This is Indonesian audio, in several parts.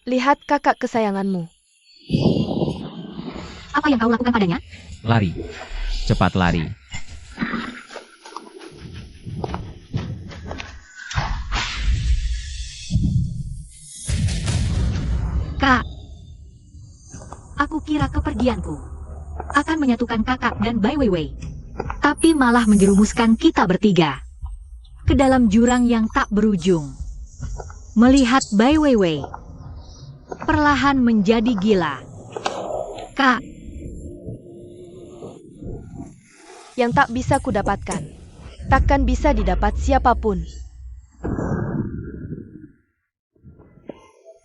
Lihat kakak kesayanganmu. Apa yang kau lakukan padanya? Lari. Cepat lari. Kak, aku kira kepergianku akan menyatukan kakak dan Bai Weiwei, tapi malah menjerumuskan kita bertiga ke dalam jurang yang tak berujung. Melihat Bai Weiwei perlahan menjadi gila. Kak, Yang tak bisa kudapatkan, takkan bisa didapat siapapun.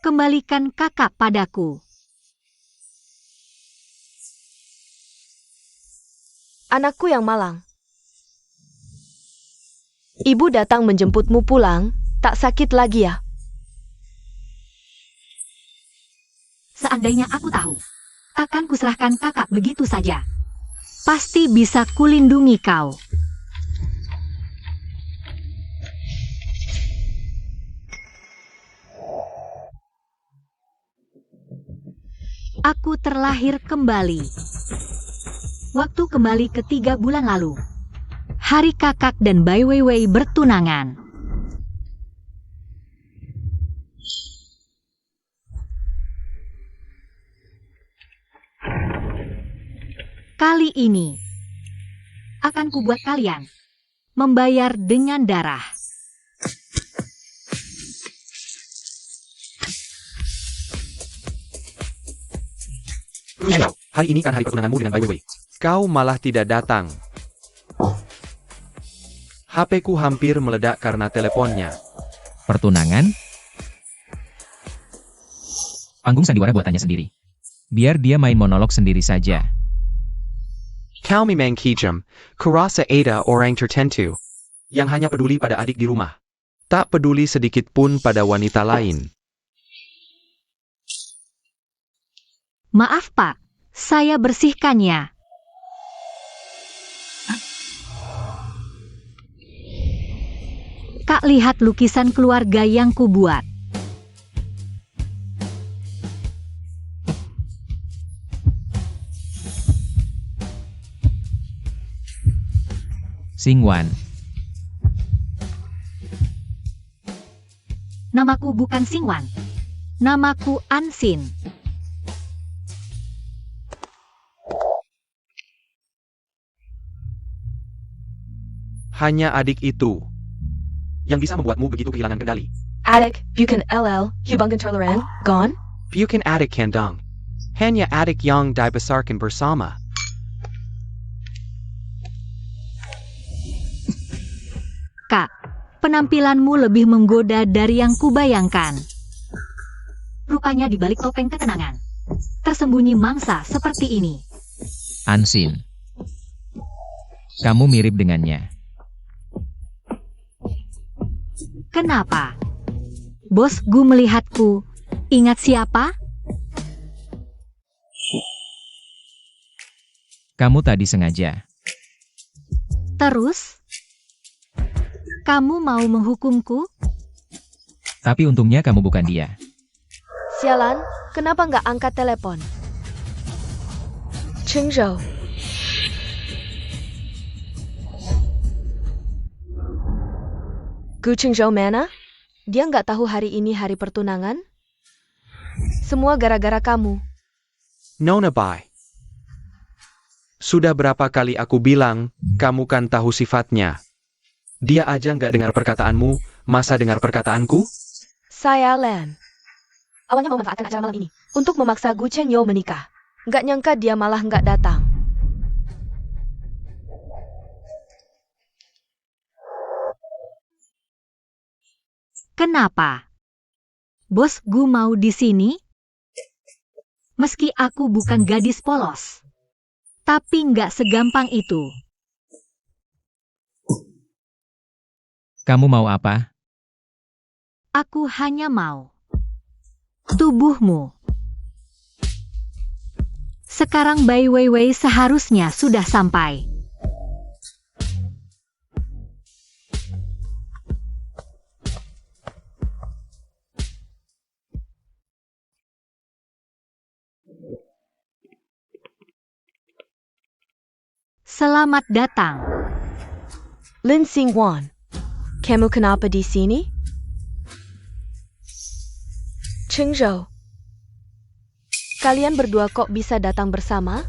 kembalikan kakak padaku. Anakku yang malang. Ibu datang menjemputmu pulang, tak sakit lagi ya? Seandainya aku tahu, takkan kuserahkan kakak begitu saja. Pasti bisa kulindungi kau. Aku terlahir kembali. Waktu kembali ke 3 bulan lalu. Hari kakak dan Bai Weiwei bertunangan. Kali ini akan kubuat kalian membayar dengan darah. Hari ini kan hari pertunanganmu dengan Bai Weiwei. Kau malah tidak datang. HP-ku hampir meledak karena teleponnya. Pertunangan? Panggung sandiwara buatannya sendiri. Biar dia main monolog sendiri saja. Kau memang kejam, kurasa ada orang tertentu yang hanya peduli pada adik di rumah. Tak peduli sedikit pun pada wanita lain. Maaf Pak, saya bersihkannya. Kak, lihat lukisan keluarga yang kubuat. Xingwan. Namaku bukan Xingwan. Namaku Ansin. Hanya adik itu yang bisa membuatmu begitu kehilangan kendali. Adik, bukan LL, Hubang Toleran, gone? Bukan adik kandung. Hanya adik yang dibesarkan bersama. Kak, penampilanmu lebih menggoda dari yang kubayangkan. Rupanya di balik topeng ketenangan tersembunyi mangsa seperti ini. Ansin. Kamu mirip dengannya. Kenapa? Bos Gu melihatku. Ingat siapa? Kamu tadi sengaja. Terus? Kamu mau menghukumku? Tapi untungnya kamu bukan dia. Sialan, kenapa nggak angkat telepon? Chengzhou. Gu Chengzhou mana? Dia nggak tahu hari ini hari pertunangan? Semua gara-gara kamu. Nona Bai. Sudah berapa kali aku bilang, kamu kan tahu sifatnya. Dia aja nggak dengar perkataanmu, masa dengar perkataanku? Saya Lan. Awalnya mau memanfaatkan acara malam ini untuk memaksa Gu Chenyo menikah. Nggak nyangka dia malah nggak datang. Kenapa? Bos Gu mau di sini? Meski aku bukan gadis polos. Tapi nggak segampang itu. Kamu mau apa? Aku hanya mau tubuhmu. Sekarang Bai Weiwei seharusnya sudah sampai. Selamat datang. Lin Xingwan, kamu kenapa di sini? Cheng Zhou, kalian berdua kok bisa datang bersama?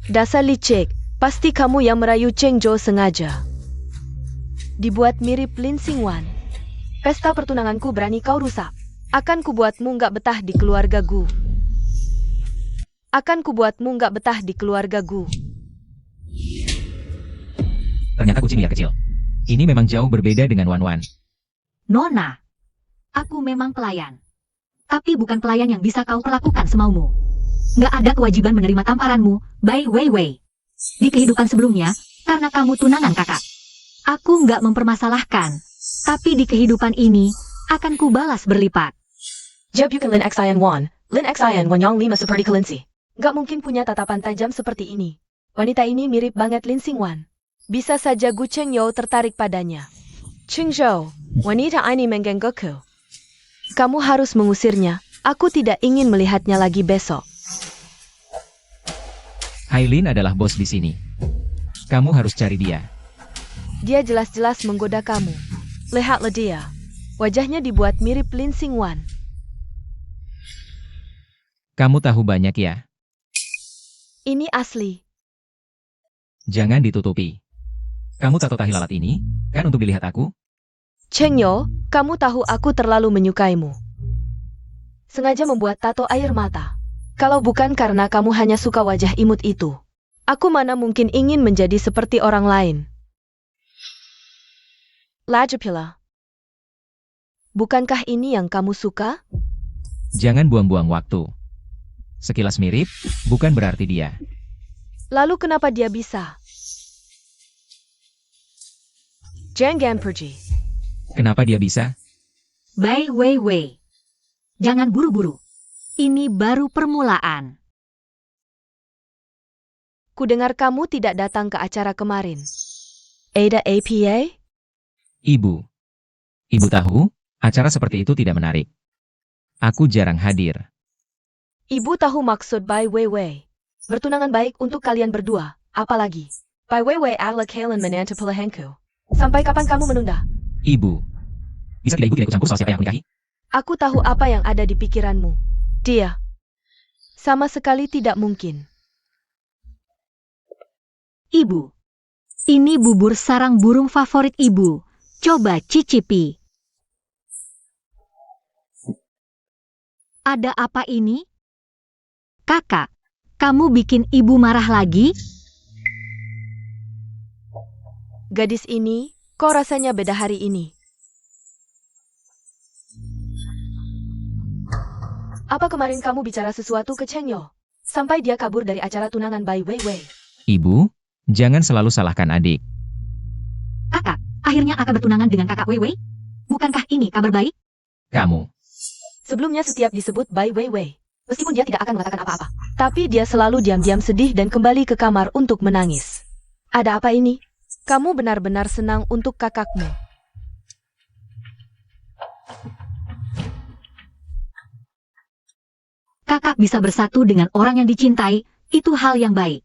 Dasar licik, pasti kamu yang merayu Cheng Zhou sengaja. Dibuat mirip Lin Xingwan. Pesta pertunanganku berani kau rusak. Akan kubuatmu nggak betah di keluarga Gu. Ternyata kucing liar kecil. Ini memang jauh berbeda dengan Wan Wan. Nona, aku memang pelayan. Tapi bukan pelayan yang bisa kau perlakukan semaumu. Nggak ada kewajiban menerima tamparanmu, Bai Weiwei. Di kehidupan sebelumnya, karena kamu tunangan kakak. Aku nggak mempermasalahkan. Tapi di kehidupan ini, akan kubalas berlipat. Jeb bukan Lin Xian Wan. Lin Xian Wan yang lima seperti kelinci. Nggak mungkin punya tatapan tajam seperti ini. Wanita ini mirip banget Lin Xingwan. Bisa saja Gu Chengyou tertarik padanya. Cheng Zhou, wanita ini menggangguku. Kamu harus mengusirnya. Aku tidak ingin melihatnya lagi besok. Hailin adalah bos di sini. Kamu harus cari dia. Dia jelas-jelas menggoda kamu. Lihatlah dia. Wajahnya dibuat mirip Lin Xingwan. Kamu tahu banyak ya? Ini asli. Jangan ditutupi. Kamu tato tahi lalat ini, kan untuk dilihat aku? Cheng Yo, kamu tahu aku terlalu menyukaimu. Sengaja membuat tato air mata. Kalau bukan karena kamu hanya suka wajah imut itu, aku mana mungkin ingin menjadi seperti orang lain. Lajapila. Bukankah ini yang kamu suka? Jangan buang-buang waktu. Sekilas mirip, bukan berarti dia. Lalu kenapa dia bisa? Jangan pergi. Kenapa dia bisa? Bai Weiwei. Jangan buru-buru. Ini baru permulaan. Kudengar kamu tidak datang ke acara kemarin. Ada APA? Ibu. Ibu tahu, acara seperti itu tidak menarik. Aku jarang hadir. Ibu tahu maksud Bai Weiwei. Bertunangan baik untuk kalian berdua, apalagi. Bai Weiwei adalah kalian menantu pilihanku. Sampai kapan kamu menunda? Ibu. Bisa tidak ibu tidak ikut campur soal siapa yang aku nikahi? Aku tahu apa yang ada di pikiranmu. Dia. Sama sekali tidak mungkin. Ibu. Ini bubur sarang burung favorit ibu. Coba cicipi. Ada apa ini? Kakak, kamu bikin ibu marah lagi? Gadis ini, kok rasanya beda hari ini? Apa kemarin kamu bicara sesuatu ke Cheng Yo? Sampai dia kabur dari acara tunangan Bai Weiwei. Ibu, jangan selalu salahkan adik. Kakak, akhirnya akan bertunangan dengan kakak Weiwei? Bukankah ini kabar baik? Kamu. Sebelumnya setiap disebut Bai Weiwei, meskipun dia tidak akan mengatakan apa-apa. Tapi dia selalu diam-diam sedih dan kembali ke kamar untuk menangis. Ada apa ini? Kamu benar-benar senang untuk kakakmu. Kakak bisa bersatu dengan orang yang dicintai, itu hal yang baik.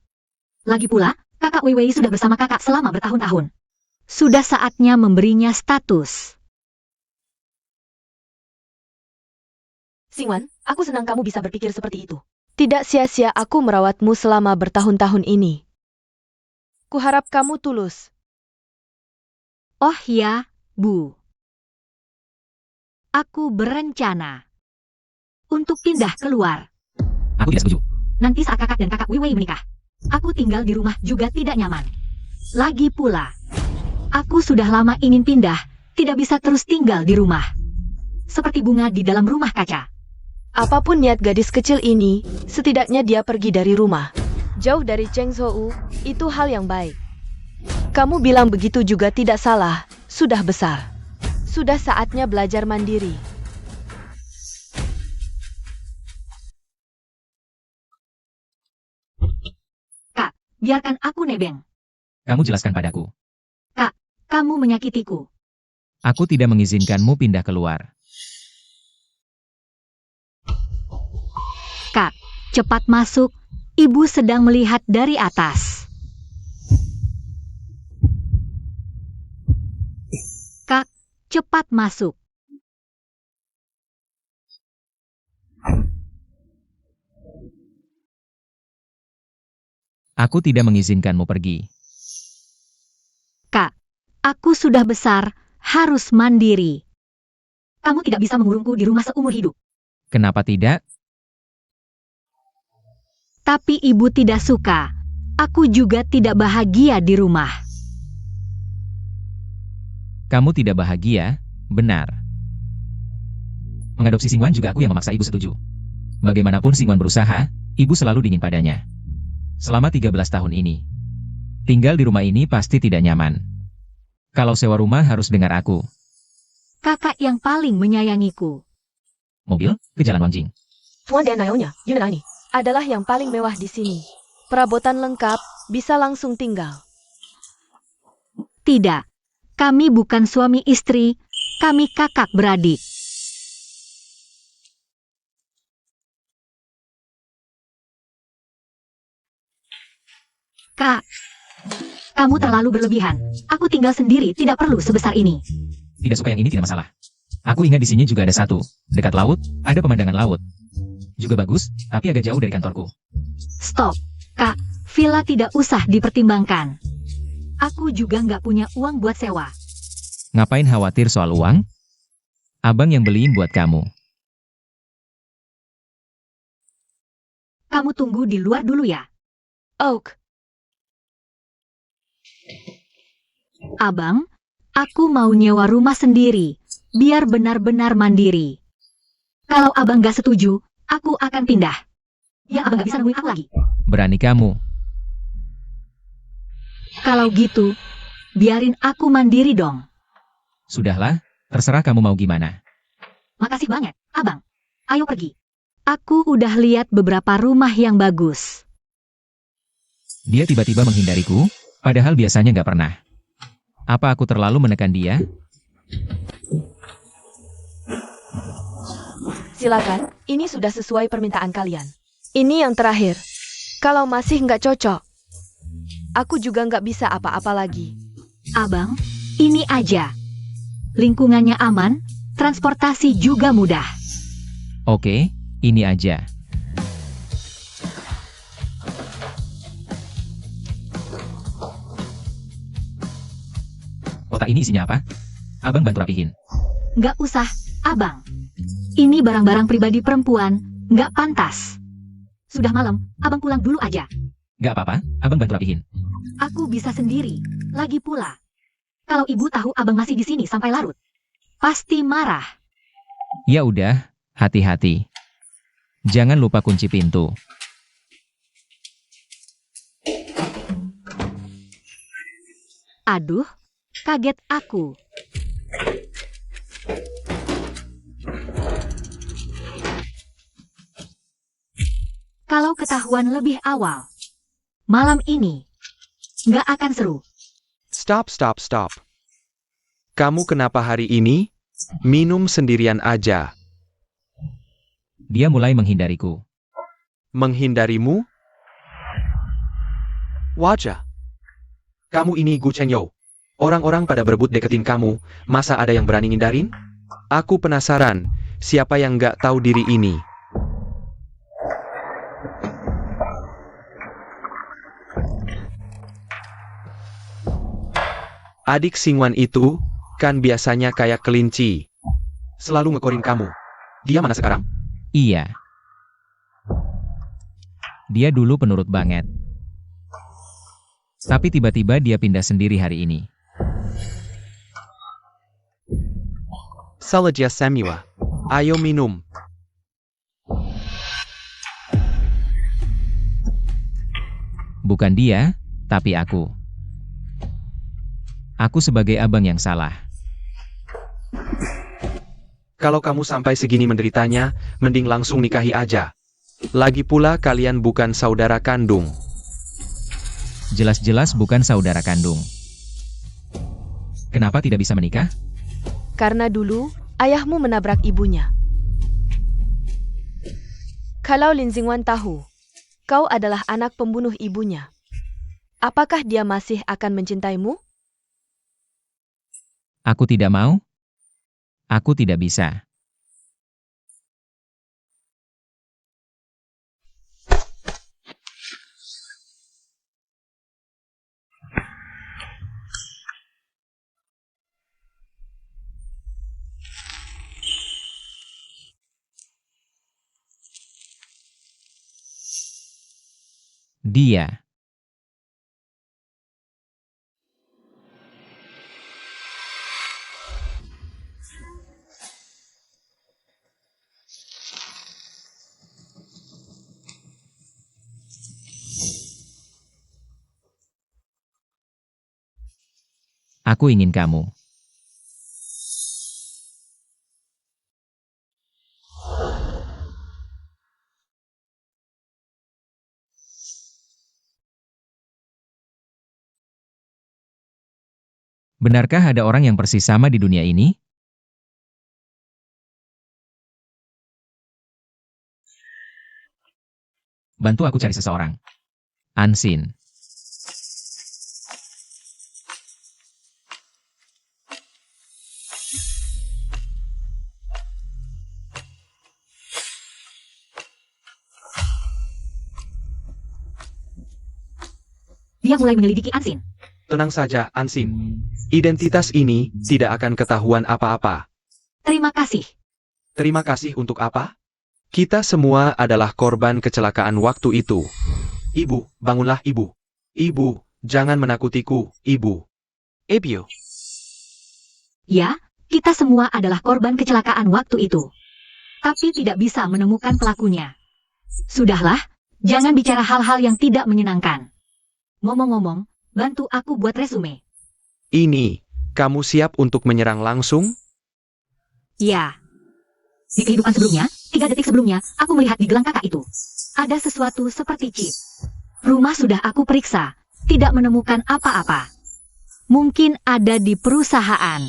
Lagi pula, kakak Weiwei sudah bersama kakak selama bertahun-tahun. Sudah saatnya memberinya status. Xingwan, aku senang kamu bisa berpikir seperti itu. Tidak sia-sia aku merawatmu selama bertahun-tahun ini. Kuharap kamu tulus. Oh ya, Bu. Aku berencana untuk pindah keluar. Aku tidak setuju. Nanti saat kakak dan kakak Weiwei menikah, aku tinggal di rumah juga tidak nyaman. Lagi pula, aku sudah lama ingin pindah, tidak bisa terus tinggal di rumah. Seperti bunga di dalam rumah kaca. Apapun niat gadis kecil ini, setidaknya dia pergi dari rumah. Jauh dari Cheng Zhou, itu hal yang baik. Kamu bilang begitu juga tidak salah, sudah besar. Sudah saatnya belajar mandiri. Kak, biarkan aku nebeng. Kamu jelaskan padaku. Kamu menyakitiku. Aku tidak mengizinkanmu pindah keluar. Kak, cepat masuk. ibu sedang melihat dari atas. Kak, cepat masuk. Aku tidak mengizinkanmu pergi. Kak, aku sudah besar, harus mandiri. Kamu tidak bisa mengurungku di rumah seumur hidup. Kenapa tidak? Tapi ibu tidak suka. Aku juga tidak bahagia di rumah. Kamu tidak bahagia? Benar. Mengadopsi Xingwan juga aku yang memaksa ibu setuju. Bagaimanapun Xingwan berusaha, ibu selalu dingin padanya. Selama 13 tahun ini. Tinggal di rumah ini pasti tidak nyaman. Kalau sewa rumah harus dengar aku. Kakak yang paling menyayangiku. Mobil, ke Jalan Wangjing. Tuan dan Nyonya, Yunani, adalah yang paling mewah di sini. Perabotan lengkap, bisa langsung tinggal. Tidak. Kami bukan suami istri, kami kakak beradik. Kak, kamu terlalu berlebihan. Aku tinggal sendiri, tidak perlu sebesar ini. Tidak suka yang ini tidak masalah. Aku ingat di sini juga ada satu. Dekat laut, ada pemandangan laut. Juga bagus, tapi agak jauh dari kantorku. Stop, Kak. Villa tidak usah dipertimbangkan. Aku juga nggak punya uang buat sewa. Ngapain khawatir soal uang? Abang yang beliin buat kamu. Kamu tunggu di luar dulu ya. Oak, Abang, aku mau nyewa rumah sendiri, biar benar-benar mandiri. Kalau abang gak setuju, aku akan pindah. Ya abang gak bisa nemuin aku lagi. Berani kamu. Kalau gitu, biarin aku mandiri dong. Sudahlah, terserah kamu mau gimana. Makasih banyak, abang. Ayo pergi. Aku udah lihat beberapa rumah yang bagus. Dia tiba-tiba menghindariku, padahal biasanya nggak pernah. Apa aku terlalu menekan dia? silakan, ini sudah sesuai permintaan kalian. Ini yang terakhir. Kalau masih nggak cocok, aku juga nggak bisa apa-apa lagi. Abang, ini aja. Lingkungannya aman, transportasi juga mudah. Oke, ini aja. Kotak ini isinya apa? Abang bantu rapihin. Nggak usah, abang. Ini barang-barang pribadi perempuan, nggak pantas. Sudah malam, abang pulang dulu aja. Nggak apa-apa, abang bantu rapihin. Aku bisa sendiri. Lagi pula, kalau ibu tahu abang masih di sini sampai larut, pasti marah. Ya udah, hati-hati. Jangan lupa kunci pintu. Aduh, kaget aku. Kalau ketahuan lebih awal, malam ini nggak akan seru. Stop, stop, stop. Kamu kenapa hari ini? Minum sendirian aja. Dia mulai menghindariku. Menghindarimu? Wajah. Kamu ini Gu Chengyou. Orang-orang pada berebut deketin kamu, masa ada yang berani ngindarin? Aku penasaran, siapa yang nggak tahu diri ini? Adik Xingwan itu, kan biasanya kayak kelinci. Selalu ngekorin kamu. Dia mana sekarang? Iya. Dia dulu penurut banget. Tapi tiba-tiba dia pindah sendiri hari ini. Salaja Samiwa. Ayo minum. Bukan dia, tapi aku. Aku sebagai abang yang salah. Kalau kamu sampai segini menderitanya, mending langsung nikahi aja. Lagi pula kalian bukan saudara kandung. Jelas-jelas bukan saudara kandung. Kenapa tidak bisa menikah? Karena dulu, ayahmu menabrak ibunya. Kalau Lin Xingwan tahu, Kau adalah anak pembunuh ibunya. Apakah dia masih akan mencintaimu? Aku tidak mau. Aku tidak bisa. Dia. Aku ingin kamu. Benarkah ada orang yang persis sama di dunia ini? Bantu aku cari seseorang. Ansin. Dia mulai menyelidiki Ansin. Tenang saja, Ansin. Identitas ini tidak akan ketahuan apa-apa. Terima kasih. Terima kasih untuk apa? Kita semua adalah korban kecelakaan waktu itu. Ibu, bangunlah ibu. Ibu, jangan menakutiku, ibu. Ebio. Ya, kita semua adalah korban kecelakaan waktu itu. Tapi tidak bisa menemukan pelakunya. Sudahlah, jangan bicara hal-hal yang tidak menyenangkan. Ngomong-ngomong, bantu aku buat resume. Ini, kamu siap untuk menyerang langsung? Ya. Di kehidupan sebelumnya, 3 detik sebelumnya, aku melihat di gelang kakak itu. Ada sesuatu seperti chip. Rumah sudah aku periksa, tidak menemukan apa-apa. Mungkin ada di perusahaan.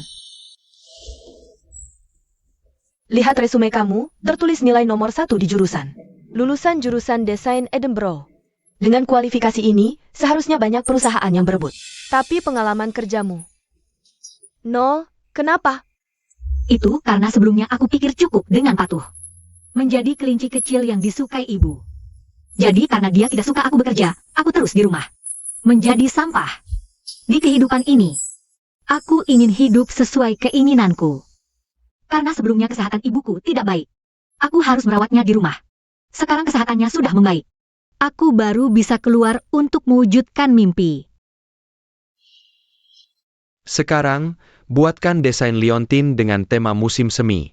Lihat resume kamu, tertulis nilai nomor 1 di jurusan. Lulusan jurusan desain Edinburgh. Dengan kualifikasi ini, seharusnya banyak perusahaan yang berebut. Tapi pengalaman kerjamu. 0, kenapa? Itu karena sebelumnya aku pikir cukup dengan patuh. Menjadi kelinci kecil yang disukai ibu. Jadi karena dia tidak suka aku bekerja, aku terus di rumah. Menjadi sampah. Di kehidupan ini, aku ingin hidup sesuai keinginanku. Karena sebelumnya kesehatan ibuku tidak baik. Aku harus merawatnya di rumah. Sekarang kesehatannya sudah membaik. Aku baru bisa keluar untuk mewujudkan mimpi. Sekarang, buatkan desain liontin dengan tema musim semi.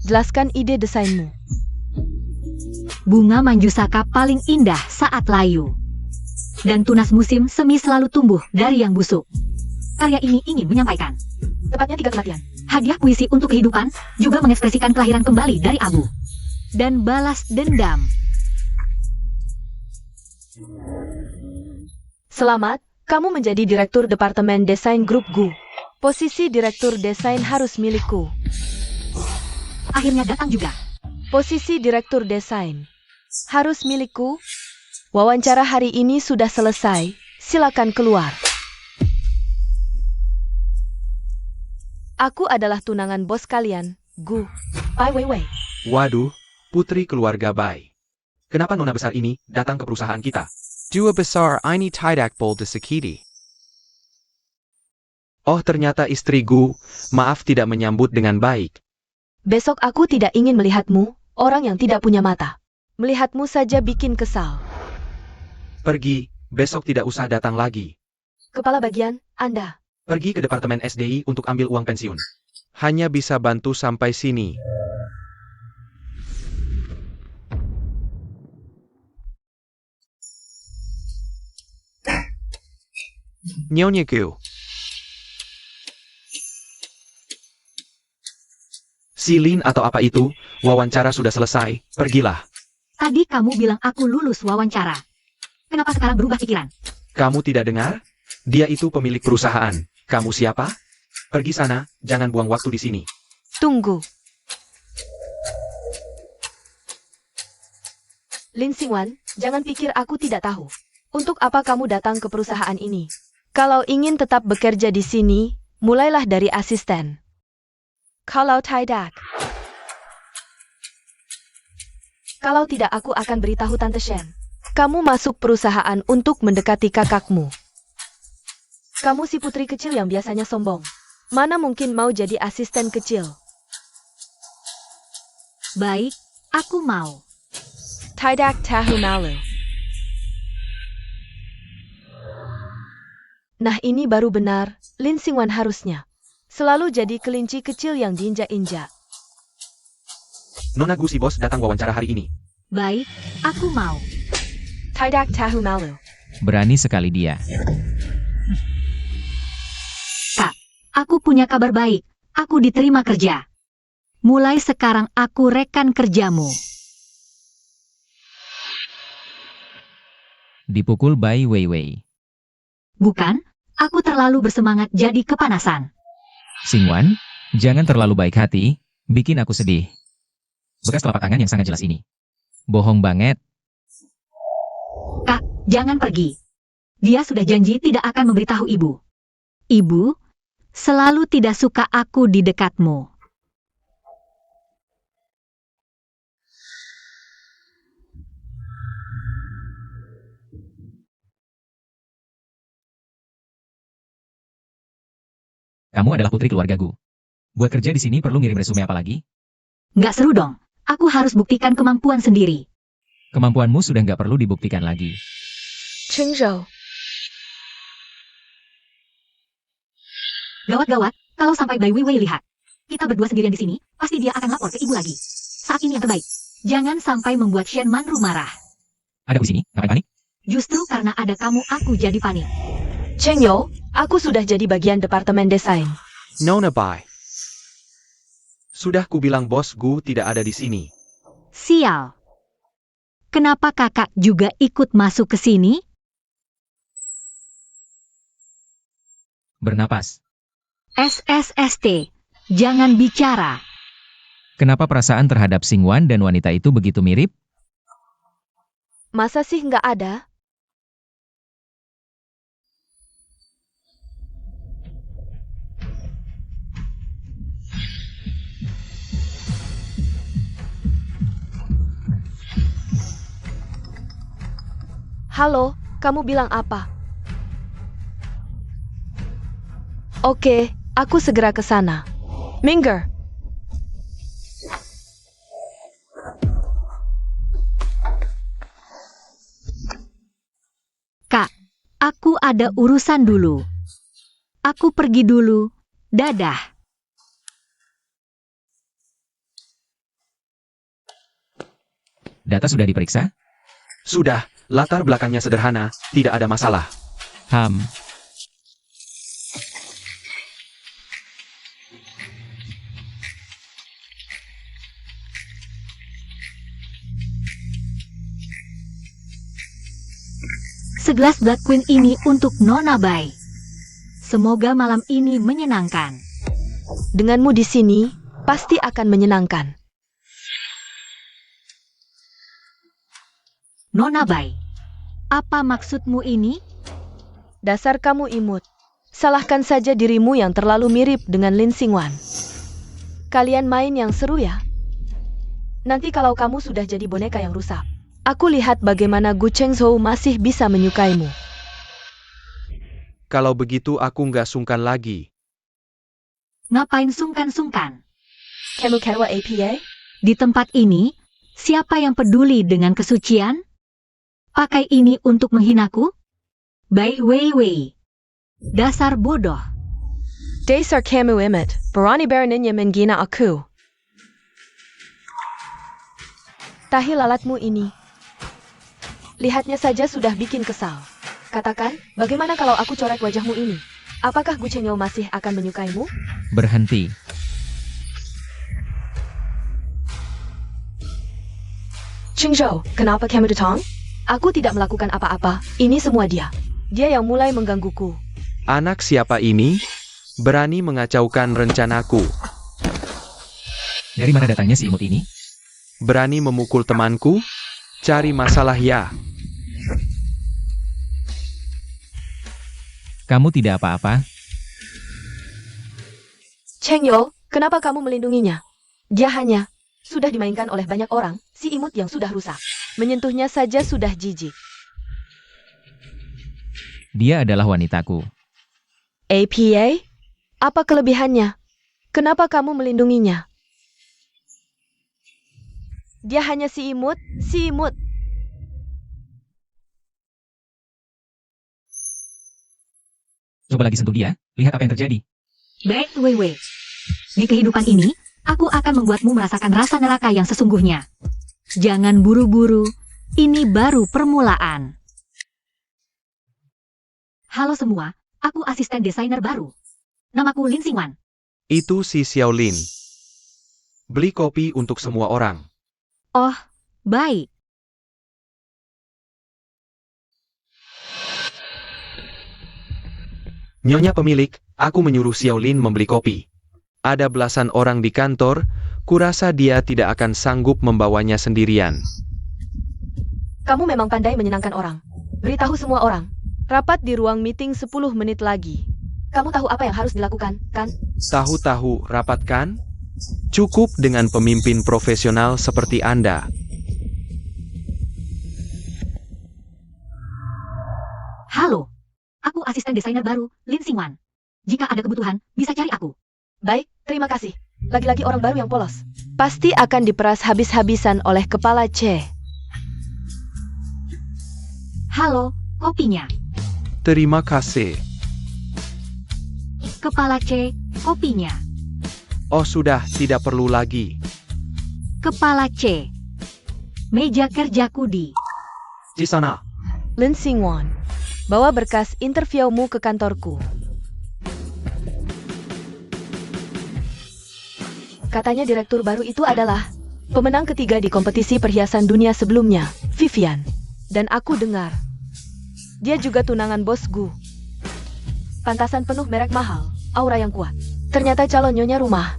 Jelaskan ide desainmu. Bunga manjusaka paling indah saat layu. Dan tunas musim semi selalu tumbuh dari yang busuk. Karya ini ingin menyampaikan. Tepatnya 3 kematian. Hadiah puisi untuk kehidupan juga mengekspresikan kelahiran kembali dari abu. Dan balas dendam. Selamat, kamu menjadi direktur departemen desain grup GU. Posisi direktur desain harus milikku. Akhirnya datang juga. Posisi direktur desain harus milikku. Wawancara hari ini sudah selesai. Silakan keluar. Aku adalah tunangan bos kalian, Gu. Pai Weiwei. Waduh, putri keluarga Bai. Kenapa nona besar ini datang ke perusahaan kita? Dua besar ini tidak boleh disakiti. Oh, ternyata istri Gu, maaf tidak menyambut dengan baik. Besok aku tidak ingin melihatmu, orang yang tidak punya mata. Melihatmu saja bikin kesal. Pergi, besok tidak usah datang lagi. Kepala bagian, Anda. Pergi ke departemen SDI untuk ambil uang pensiun. Hanya bisa bantu sampai sini. Nyonya Q. Si Lin atau apa itu, wawancara sudah selesai, pergilah. Tadi kamu bilang aku lulus wawancara. Kenapa sekarang berubah pikiran? Kamu tidak dengar? Dia itu pemilik perusahaan. Kamu siapa? Pergi sana, jangan buang waktu di sini. Tunggu. Lin Xingwan, jangan pikir aku tidak tahu. Untuk apa kamu datang ke perusahaan ini? Kalau ingin tetap bekerja di sini, mulailah dari asisten. Kalau tidak, aku akan beritahu Tante Shen. Kamu masuk perusahaan untuk mendekati kakakmu. Kamu si putri kecil yang biasanya sombong. Mana mungkin mau jadi asisten kecil? Baik, aku mau. Tidak tahu malu. Nah ini baru benar, Lin Xingwan harusnya selalu jadi kelinci kecil yang diinjak-injak. Nona Gu si bos datang wawancara hari ini. Baik, aku mau. Tidak tahu malu. Berani sekali dia. Kak, aku punya kabar baik. Aku diterima kerja. Mulai sekarang aku rekan kerjamu. Dipukul Bai Weiwei. Bukan, aku terlalu bersemangat jadi kepanasan. Xingwan, jangan terlalu baik hati, bikin aku sedih. Bekas telapak tangan yang sangat jelas ini. Bohong banget. Kak, jangan pergi. Dia sudah janji tidak akan memberitahu ibu. Ibu, selalu tidak suka aku di dekatmu. Kamu adalah putri keluarga Gu. Buat kerja di sini perlu ngirim resume apa lagi? Nggak seru dong. Aku harus buktikan kemampuan sendiri. Kemampuanmu sudah nggak perlu dibuktikan lagi. Cheng Zhou. Gawat-gawat, kalau sampai Bai Weiwei lihat. Kita berdua sendirian di sini, pasti dia akan lapor ke ibu lagi. Saat ini yang terbaik. Jangan sampai membuat Shen Manru marah. Ada di sini, ngapain panik? Justru karena ada kamu aku jadi panik. Cheng Yo, aku sudah jadi bagian departemen desain. Nona Bai. Sudah kubilang bos Gu tidak ada di sini. Sial. Kenapa kakak juga ikut masuk ke sini? Bernapas. SSST. Jangan bicara. Kenapa perasaan terhadap Xingwan dan wanita itu begitu mirip? Masa sih nggak ada? Halo, kamu bilang apa? Oke, aku segera ke sana. Minger. Kak, aku ada urusan dulu. Aku pergi dulu. Dadah. Data sudah diperiksa? Sudah, latar belakangnya sederhana, tidak ada masalah. Ham. Segelas Blood Queen ini untuk Nona Bai. Semoga malam ini menyenangkan. Denganmu di sini, pasti akan menyenangkan. Nona Bai, apa maksudmu ini? Dasar kamu imut. Salahkan saja dirimu yang terlalu mirip dengan Lin Xingwan. Kalian main yang seru ya? Nanti kalau kamu sudah jadi boneka yang rusak, aku lihat bagaimana Gu Chengzhou masih bisa menyukaimu. Kalau begitu aku nggak sungkan lagi. Ngapain sungkan-sungkan? Kamu kerwa APA? Di tempat ini, siapa yang peduli dengan kesucian? Pakai ini untuk menghinaku? Bai Weiwei. Dasar bodoh. Dasar kamu imut, berani beraninya menghina aku. Tahi lalatmu ini. Lihatnya saja sudah bikin kesal. Katakan, bagaimana kalau aku coret wajahmu ini? Apakah Gu Chenyo masih akan menyukaimu? Berhenti. Qingzhou, kenapa kamu datang? Aku tidak melakukan apa-apa, ini semua dia. Dia yang mulai menggangguku. Anak siapa ini? Berani mengacaukan rencanaku. Dari mana datangnya si imut ini? Berani memukul temanku? Cari masalah ya. Kamu tidak apa-apa? Chengyo, kenapa kamu melindunginya? Dia hanya sudah dimainkan oleh banyak orang, si imut yang sudah rusak. Menyentuhnya saja sudah jijik. Dia adalah wanitaku. APA? Apa kelebihannya? Kenapa kamu melindunginya? Dia hanya si imut, si imut. Coba lagi sentuh dia, lihat apa yang terjadi. Baik, Wei Wei. Di kehidupan ini, aku akan membuatmu merasakan rasa neraka yang sesungguhnya. Jangan buru-buru, ini baru permulaan. Halo semua, aku asisten desainer baru. Namaku Lin Xingwan. Itu si Xiaolin. Beli kopi untuk semua orang. Oh, baik. Nyonya pemilik, aku menyuruh Xiaolin membeli kopi. Ada belasan orang di kantor, kurasa dia tidak akan sanggup membawanya sendirian. Kamu memang pandai menyenangkan orang. Beritahu semua orang. Rapat di ruang meeting 10 menit lagi. Kamu tahu apa yang harus dilakukan, kan? Tahu-tahu rapat kan? Cukup dengan pemimpin profesional seperti Anda. Halo, aku asisten desainer baru, Lin Xingwan. Jika ada kebutuhan, bisa cari aku. Baik, terima kasih. Lagi-lagi orang baru yang polos. Pasti akan diperas habis-habisan oleh kepala C. Halo, kopinya. Terima kasih. Kepala C, kopinya. Oh sudah, tidak perlu lagi. Kepala C. Meja kerjaku di. Di sana. Lin Xingwan, bawa berkas interviewmu ke kantorku. Katanya direktur baru itu adalah pemenang ketiga di kompetisi perhiasan dunia sebelumnya, Vivian. Dan aku dengar, dia juga tunangan bos Gu. Pantasan penuh merek mahal, aura yang kuat. Ternyata calon nyonya rumah.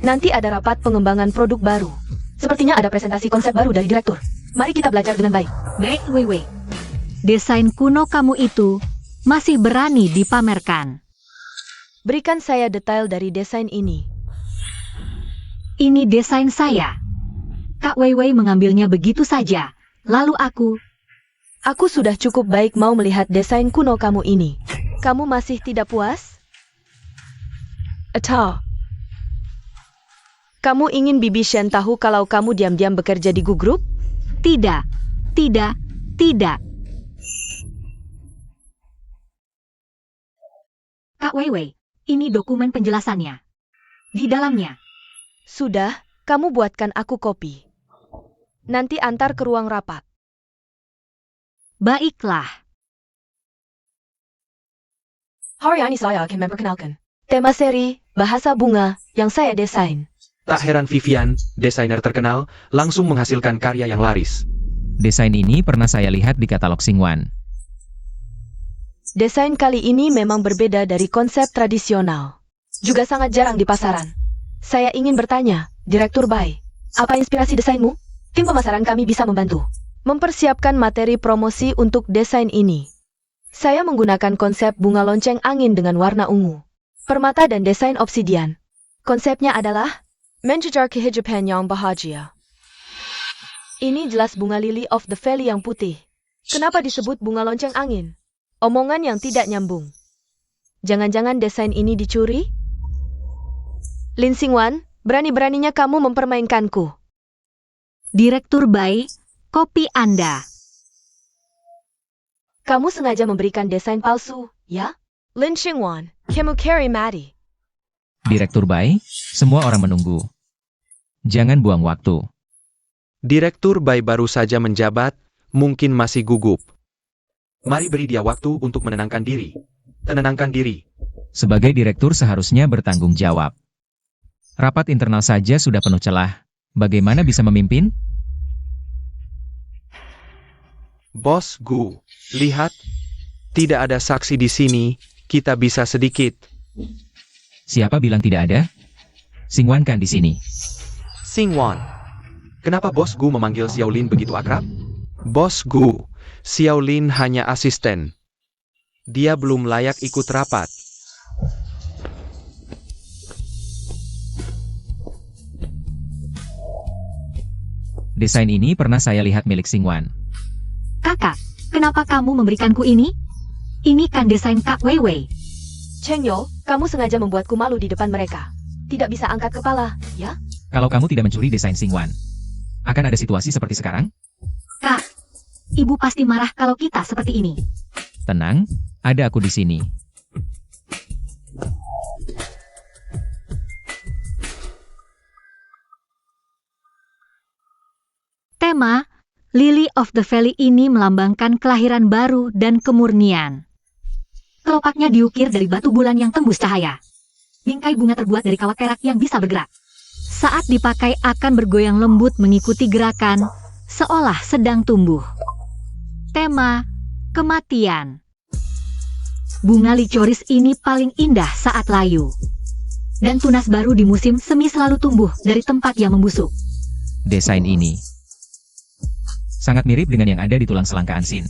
Nanti ada rapat pengembangan produk baru. Sepertinya ada presentasi konsep baru dari direktur. Mari kita belajar dengan baik. Baik, Wei Wei. Desain kuno kamu itu masih berani dipamerkan. Berikan saya detail dari desain ini. Ini desain saya. Kak Wei Wei mengambilnya begitu saja. Lalu Aku sudah cukup baik mau melihat desain kuno kamu ini. Kamu masih tidak puas? Atau kamu ingin Bibi Shen tahu kalau kamu diam-diam bekerja di Gu Group? tidak, tidak, tidak. Kak Wei Wei, ini dokumen penjelasannya. Di dalamnya. Sudah, kamu buatkan aku kopi. Nanti antar ke ruang rapat. Baiklah. Hari ini saya akan memperkenalkan tema seri Bahasa Bunga yang saya desain. Tak heran Vivian, desainer terkenal, langsung menghasilkan karya yang laris. Desain ini pernah saya lihat di katalog Xingwan. Desain kali ini memang berbeda dari konsep tradisional. Juga sangat jarang di pasaran. Saya ingin bertanya, Direktur Bai, apa inspirasi desainmu? Tim pemasaran kami bisa membantu mempersiapkan materi promosi untuk desain ini. Saya menggunakan konsep bunga lonceng angin dengan warna ungu, permata dan desain obsidian. Konsepnya adalah menjejar kehidupan yang bahagia. Ini jelas bunga lily of the valley yang putih. Kenapa disebut bunga lonceng angin? Omongan yang tidak nyambung. Jangan-jangan desain ini dicuri? Lin Xingwan, berani-beraninya kamu mempermainkanku. Direktur Bai, kopi Anda. Kamu sengaja memberikan desain palsu, ya? Lin Xingwan, kamu carry Maddie. Direktur Bai, semua orang menunggu. Jangan buang waktu. Direktur Bai baru saja menjabat, mungkin masih gugup. Mari beri dia waktu untuk menenangkan diri. Tenangkan diri. Sebagai direktur seharusnya bertanggung jawab. Rapat internal saja sudah penuh celah. Bagaimana bisa memimpin? Bos Gu, lihat. Tidak ada saksi di sini, kita bisa sedikit. Siapa bilang tidak ada? Xingwan kan di sini. Xingwan. Kenapa Bos Gu memanggil Xiaolin begitu akrab? Bos Gu, Xiaolin hanya asisten. Dia belum layak ikut rapat. Desain ini pernah saya lihat milik Xingwan. Kakak, kenapa kamu memberikanku ini? Ini kan desain Kak Weiwei. Cheng Yo, kamu sengaja membuatku malu di depan mereka. Tidak bisa angkat kepala, ya? Kalau kamu tidak mencuri desain Xingwan, akan ada situasi seperti sekarang? Kak, ibu pasti marah kalau kita seperti ini. Tenang, ada aku di sini. Tema Lily of the Valley ini melambangkan kelahiran baru dan kemurnian. Kelopaknya diukir dari batu bulan yang tembus cahaya. Bingkai bunga terbuat dari kawat perak yang bisa bergerak. Saat dipakai akan bergoyang lembut mengikuti gerakan, seolah sedang tumbuh. Tema Kematian. Bunga licoris ini paling indah saat layu. Dan tunas baru di musim semi selalu tumbuh dari tempat yang membusuk. Desain ini sangat mirip dengan yang ada di tulang selangkaan Xin.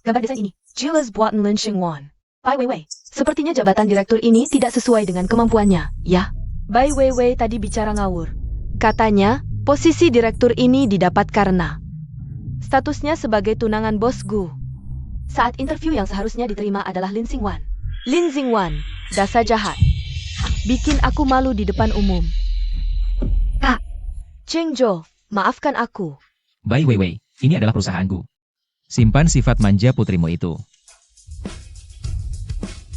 Gambar desain ini, jelas buatan Lin Xingwan. Bai Weiwei, sepertinya jabatan direktur ini tidak sesuai dengan kemampuannya, ya? Bai Weiwei tadi bicara ngawur. Katanya, posisi direktur ini didapat karena statusnya sebagai tunangan Bos Gu. Saat interview yang seharusnya diterima adalah Lin Xingwan. Lin Xingwan, dasar jahat. Bikin aku malu di depan umum. Kak. Cheng Jo, maafkan aku. Bai Weiwei, ini adalah perusahaanku. Simpan sifat manja putrimu itu.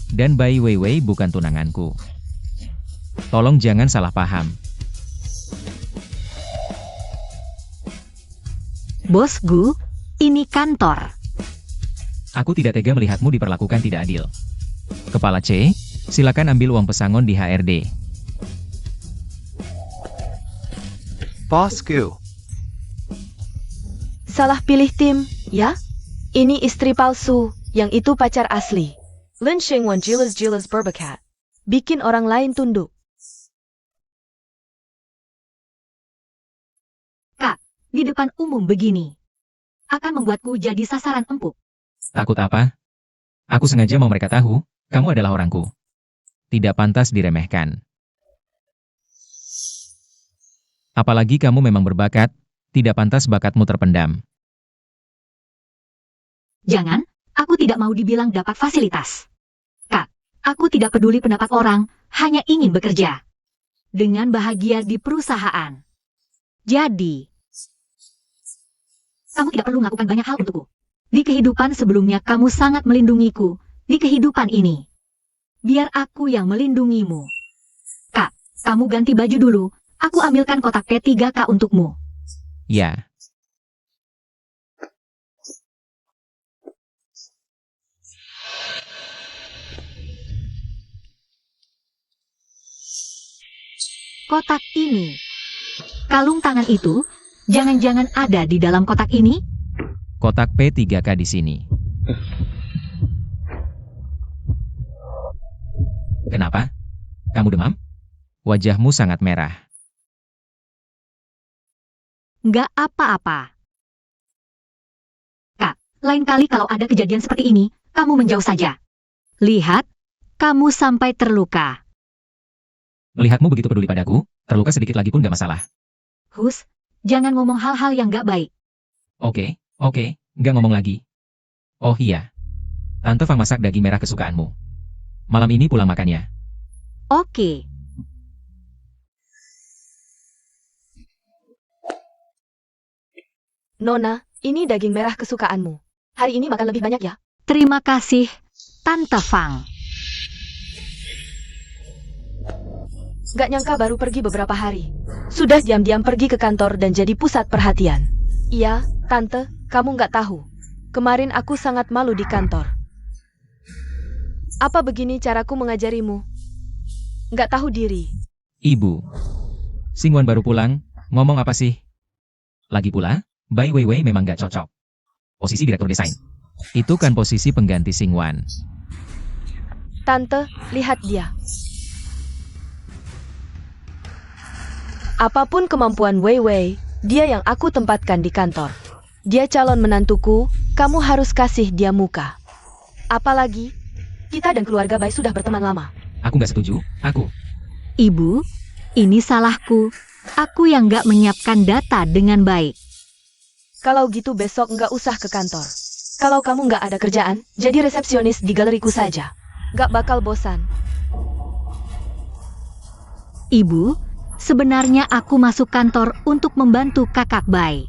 Dan Bai Weiwei bukan tunanganku. Tolong jangan salah paham. Bos Gu, ini kantor. Aku tidak tega melihatmu diperlakukan tidak adil. Kepala C, silakan ambil uang pesangon di HRD. Boss Gu. Salah pilih tim, ya? Ini istri palsu, yang itu pacar asli. Lin Xingwan jelas berbakat. Bikin orang lain tunduk. Kak, di depan umum begini akan membuatku jadi sasaran empuk. Takut apa? Aku sengaja mau mereka tahu, kamu adalah orangku. Tidak pantas diremehkan. Apalagi kamu memang berbakat, tidak pantas bakatmu terpendam. Jangan, aku tidak mau dibilang dapat fasilitas. Kak, aku tidak peduli pendapat orang, hanya ingin bekerja dengan bahagia di perusahaan. Jadi, kamu tidak perlu melakukan banyak hal untukku. Di kehidupan sebelumnya kamu sangat melindungiku. Di kehidupan ini, biar aku yang melindungimu. Kak, kamu ganti baju dulu. Aku ambilkan kotak P3K untukmu. Ya. Kotak ini. Kalung tangan itu, jangan-jangan ada di dalam kotak ini? Kotak P3K di sini. Kenapa? Kamu demam? Wajahmu sangat merah. Nggak apa-apa. Kak, lain kali kalau ada kejadian seperti ini, kamu menjauh saja. Lihat, kamu sampai terluka. Melihatmu begitu peduli padaku, terluka sedikit lagi pun gak masalah. Hus, jangan ngomong hal-hal yang nggak baik. Oke, gak ngomong lagi. Oh iya. Tante Fang masak daging merah kesukaanmu. Malam ini pulang makannya. Oke. Nona, ini daging merah kesukaanmu. Hari ini makan lebih banyak ya? Terima kasih, Tante Fang. Gak nyangka baru pergi beberapa hari. Sudah diam-diam pergi ke kantor dan jadi pusat perhatian. Iya, Tante, kamu gak tahu. Kemarin aku sangat malu di kantor. Apa begini caraku mengajarimu? Nggak tahu diri. Ibu. Singwan baru pulang, ngomong apa sih? Lagi pula, Bai Weiwei memang gak cocok. Posisi direktur desain. Itu kan posisi pengganti Singwan. Tante, lihat dia. Apapun kemampuan Weiwei, dia yang aku tempatkan di kantor. Dia calon menantuku, kamu harus kasih dia muka. Apalagi, kita dan keluarga Bai sudah berteman lama. Aku gak setuju, aku. Ibu, ini salahku. Aku yang nggak menyiapkan data dengan baik. Kalau gitu besok nggak usah ke kantor. Kalau kamu nggak ada kerjaan, jadi resepsionis di galeriku saja. Nggak bakal bosan. Ibu, sebenarnya aku masuk kantor untuk membantu kakak Bai.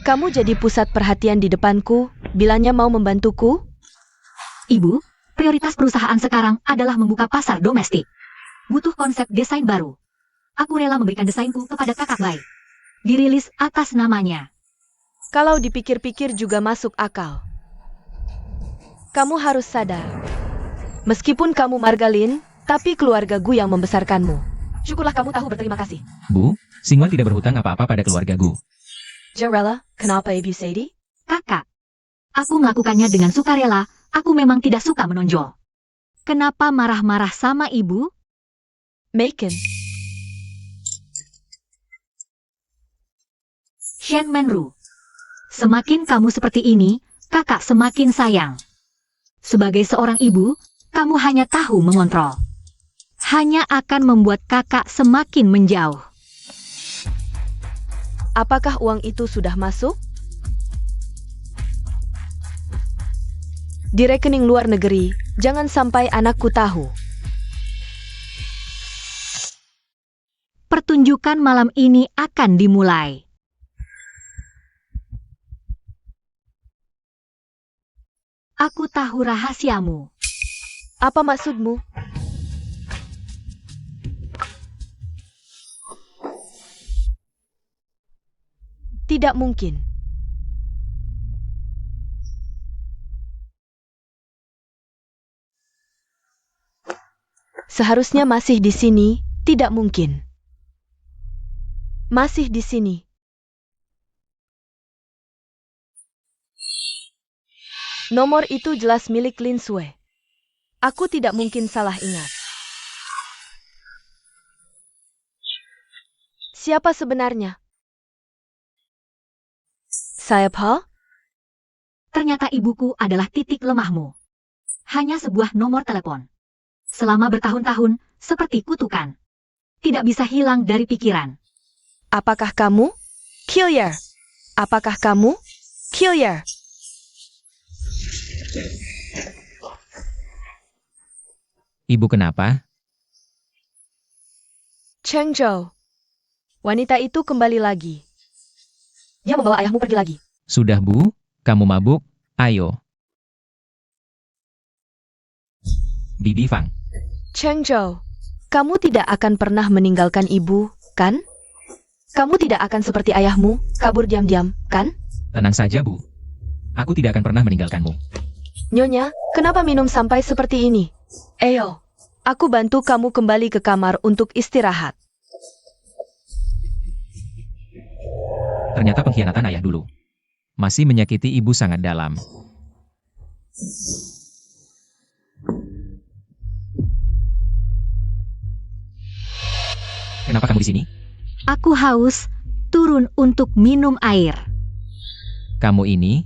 Kamu jadi pusat perhatian di depanku, bilangnya mau membantuku? Ibu, prioritas perusahaan sekarang adalah membuka pasar domestik. Butuh konsep desain baru. Aku rela memberikan desainku kepada kakak Bai. Dirilis atas namanya. Kalau dipikir-pikir juga masuk akal. Kamu harus sadar. Meskipun kamu Margalin, tapi keluarga Gu yang membesarkanmu. Syukurlah kamu tahu berterima kasih. Bu, Singwan tidak berhutang apa-apa pada keluarga Gu. Jarella, kenapa Ibu Sadie? Kakak, aku melakukannya dengan sukarela. Aku memang tidak suka menonjol. Kenapa marah-marah sama ibu? Macon. Shen Menru. Semakin kamu seperti ini, kakak semakin sayang. Sebagai seorang ibu, kamu hanya tahu mengontrol. Hanya akan membuat kakak semakin menjauh. Apakah uang itu sudah masuk? Di rekening luar negeri, jangan sampai anakku tahu. Pertunjukan malam ini akan dimulai. Aku tahu rahasiamu. Apa maksudmu? Tidak mungkin. Seharusnya masih di sini, tidak mungkin. Masih di sini. Nomor itu jelas milik Lin Sui. Aku tidak mungkin salah ingat. Siapa sebenarnya? Saya Pa? Ternyata ibuku adalah titik lemahmu. Hanya sebuah nomor telepon. Selama bertahun-tahun, seperti kutukan. Tidak bisa hilang dari pikiran. Apakah kamu? Killier. Apakah kamu? Killier. Ibu kenapa? Cheng Zhou. Wanita itu kembali lagi. Dia membawa ayahmu pergi lagi. Sudah Bu, kamu mabuk, ayo. Bibi Fang. Cheng Zhou, kamu tidak akan pernah meninggalkan ibu, kan? Kamu tidak akan seperti ayahmu, kabur diam-diam, kan? Tenang saja Bu. Aku tidak akan pernah meninggalkanmu. Nyonya, kenapa minum sampai seperti ini? Ayo, aku bantu kamu kembali ke kamar untuk istirahat. Ternyata pengkhianatan ayah dulu. Masih menyakiti ibu sangat dalam. Kenapa kamu di sini? Aku haus, turun untuk minum air. Kamu ini?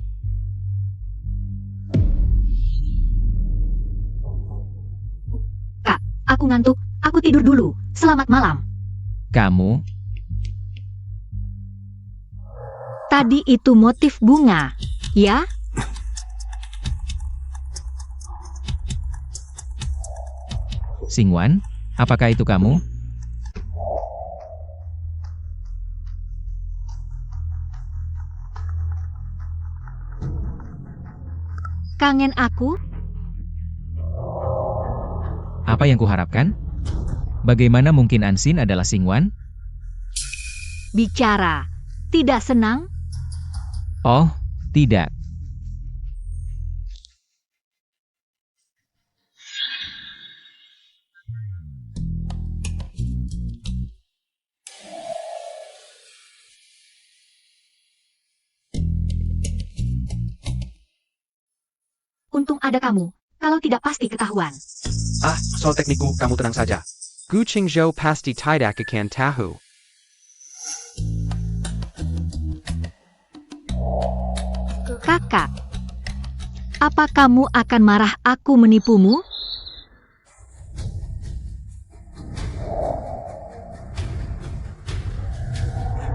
Kak, aku ngantuk, aku tidur dulu. Selamat malam. Kamu? Tadi itu motif bunga, ya? Singwan, apakah itu kamu? Kangen aku? Apa yang kuharapkan? Bagaimana mungkin Ansin adalah Singwan? Bicara. Tidak senang? Oh, tidak. Untung ada kamu, kalau tidak pasti ketahuan. Ah, soal teknikku, kamu tenang saja. Guching Zhou pasti tidak akan tahu. Kakak, apa kamu akan marah aku menipumu?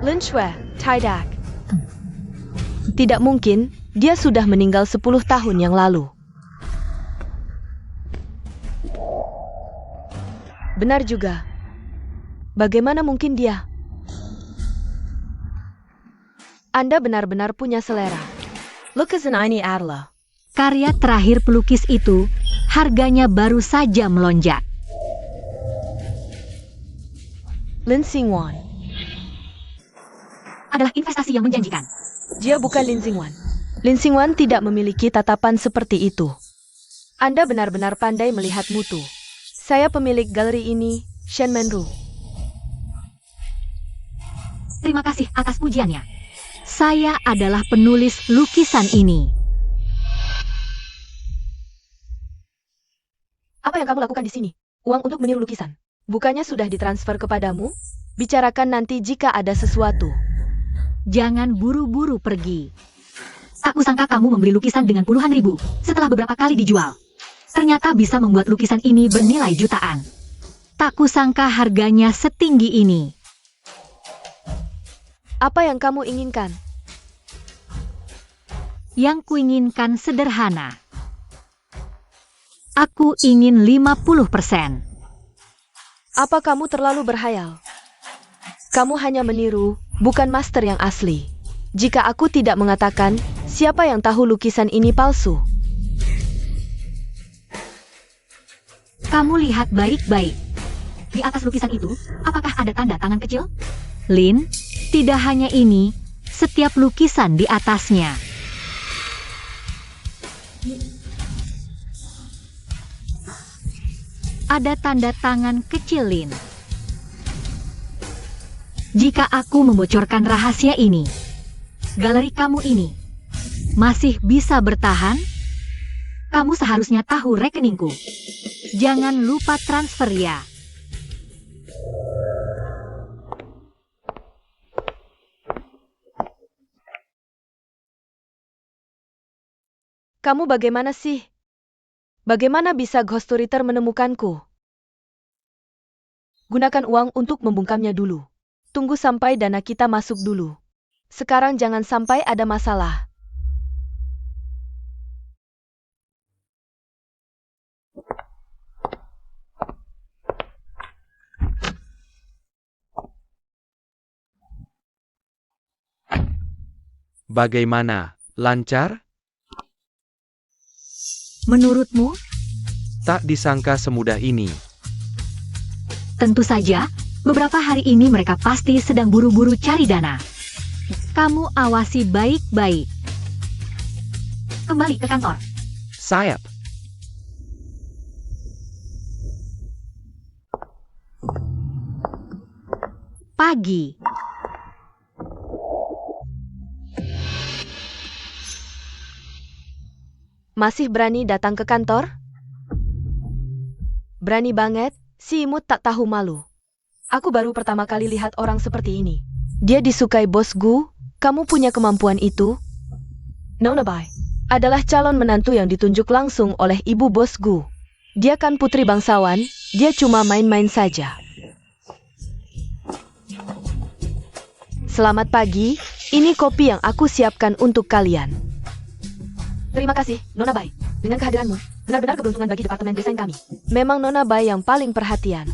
Lin Shui, tidak. Tidak mungkin, dia sudah meninggal 10 tahun yang lalu. Benar juga. Bagaimana mungkin dia? Anda benar-benar punya selera. Lucas and Aini Adler. Karya terakhir pelukis itu, harganya baru saja melonjak. Lin Xingwan. Adalah investasi yang menjanjikan. Dia bukan Lin Xingwan. Lin Xingwan tidak memiliki tatapan seperti itu. Anda benar-benar pandai melihat mutu. Saya pemilik galeri ini, Shen Menru. Terima kasih atas pujiannya. Saya adalah penulis lukisan ini. Apa yang kamu lakukan di sini? Uang untuk meniru lukisan. Bukannya sudah ditransfer kepadamu? Bicarakan nanti jika ada sesuatu. Jangan buru-buru pergi. Aku sangka kamu membeli lukisan dengan puluhan ribu, setelah beberapa kali dijual. Ternyata bisa membuat lukisan ini bernilai jutaan. Tak kusangka harganya setinggi ini. Apa yang kamu inginkan? Yang kuinginkan sederhana. Aku ingin 50%. Apa kamu terlalu berhayal? Kamu hanya meniru, bukan master yang asli. Jika aku tidak mengatakan, siapa yang tahu lukisan ini palsu? Kamu lihat baik-baik. Di atas lukisan itu, apakah ada tanda tangan kecil? Lin, tidak hanya ini, setiap lukisan di atasnya. Ada tanda tangan kecil, Lin. Jika aku membocorkan rahasia ini, galeri kamu ini masih bisa bertahan, kamu seharusnya tahu rekeningku. Jangan lupa transfer ya. Kamu bagaimana sih? Bagaimana bisa Ghost Storyteller menemukanku? Gunakan uang untuk membungkamnya dulu. Tunggu sampai dana kita masuk dulu. Sekarang jangan sampai ada masalah. Bagaimana? Lancar? Menurutmu? Tak disangka semudah ini. Tentu saja, beberapa hari ini mereka pasti sedang buru-buru cari dana. Kamu awasi baik-baik. Kembali ke kantor. Sayap. Pagi. Masih berani datang ke kantor? Berani banget, si imut tak tahu malu. Aku baru pertama kali lihat orang seperti ini. Dia disukai bos Gu, kamu punya kemampuan itu? Nona Bai adalah calon menantu yang ditunjuk langsung oleh ibu bos Gu. Dia kan putri bangsawan, dia cuma main-main saja. Selamat pagi, ini kopi yang aku siapkan untuk kalian. Terima kasih, Nona Bai. Dengan kehadiranmu, benar-benar keberuntungan bagi departemen desain kami. Memang Nona Bai yang paling perhatian.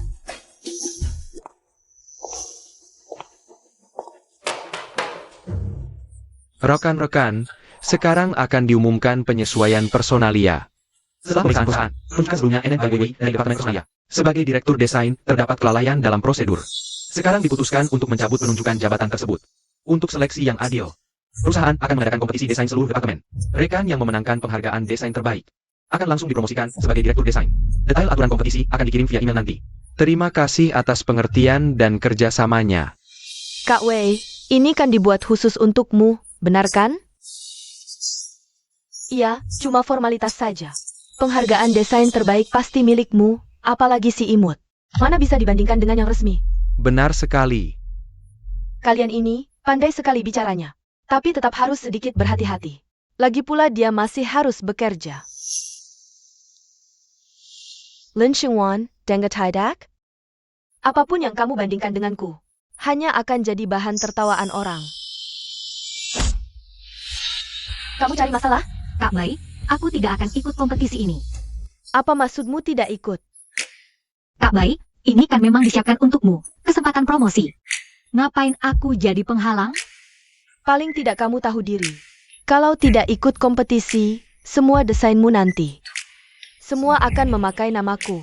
Rekan-rekan, sekarang akan diumumkan penyesuaian personalia. Setelah pemeriksaan perusahaan, penunjukan sebelumnya Enet Bagwei dari Departemen Personalia. Sebagai Direktur Desain, terdapat kelalaian dalam prosedur. Sekarang diputuskan untuk mencabut penunjukan jabatan tersebut. Untuk seleksi yang adil, Perusahaan akan mengadakan kompetisi desain seluruh departemen. Rekan yang memenangkan penghargaan desain terbaik akan langsung dipromosikan sebagai direktur desain. Detail aturan kompetisi akan dikirim via email nanti. Terima kasih atas pengertian dan kerjasamanya. Kak Wei, ini kan dibuat khusus untukmu, benar kan? Iya, cuma formalitas saja. Penghargaan desain terbaik pasti milikmu, apalagi si imut. Mana bisa dibandingkan dengan yang resmi? Benar sekali. Kalian ini pandai sekali bicaranya, tapi tetap harus sedikit berhati-hati. Lagi pula dia masih harus bekerja. Lin Xingwan, Denga Tidak? Apapun yang kamu bandingkan denganku, hanya akan jadi bahan tertawaan orang. Kamu cari masalah? Kak Bai, aku tidak akan ikut kompetisi ini. Apa maksudmu tidak ikut? Kak Bai, ini kan memang disiapkan untukmu. Kesempatan promosi. Ngapain aku jadi penghalang? Paling tidak kamu tahu diri. Kalau tidak ikut kompetisi, semua desainmu nanti. Semua akan memakai namaku.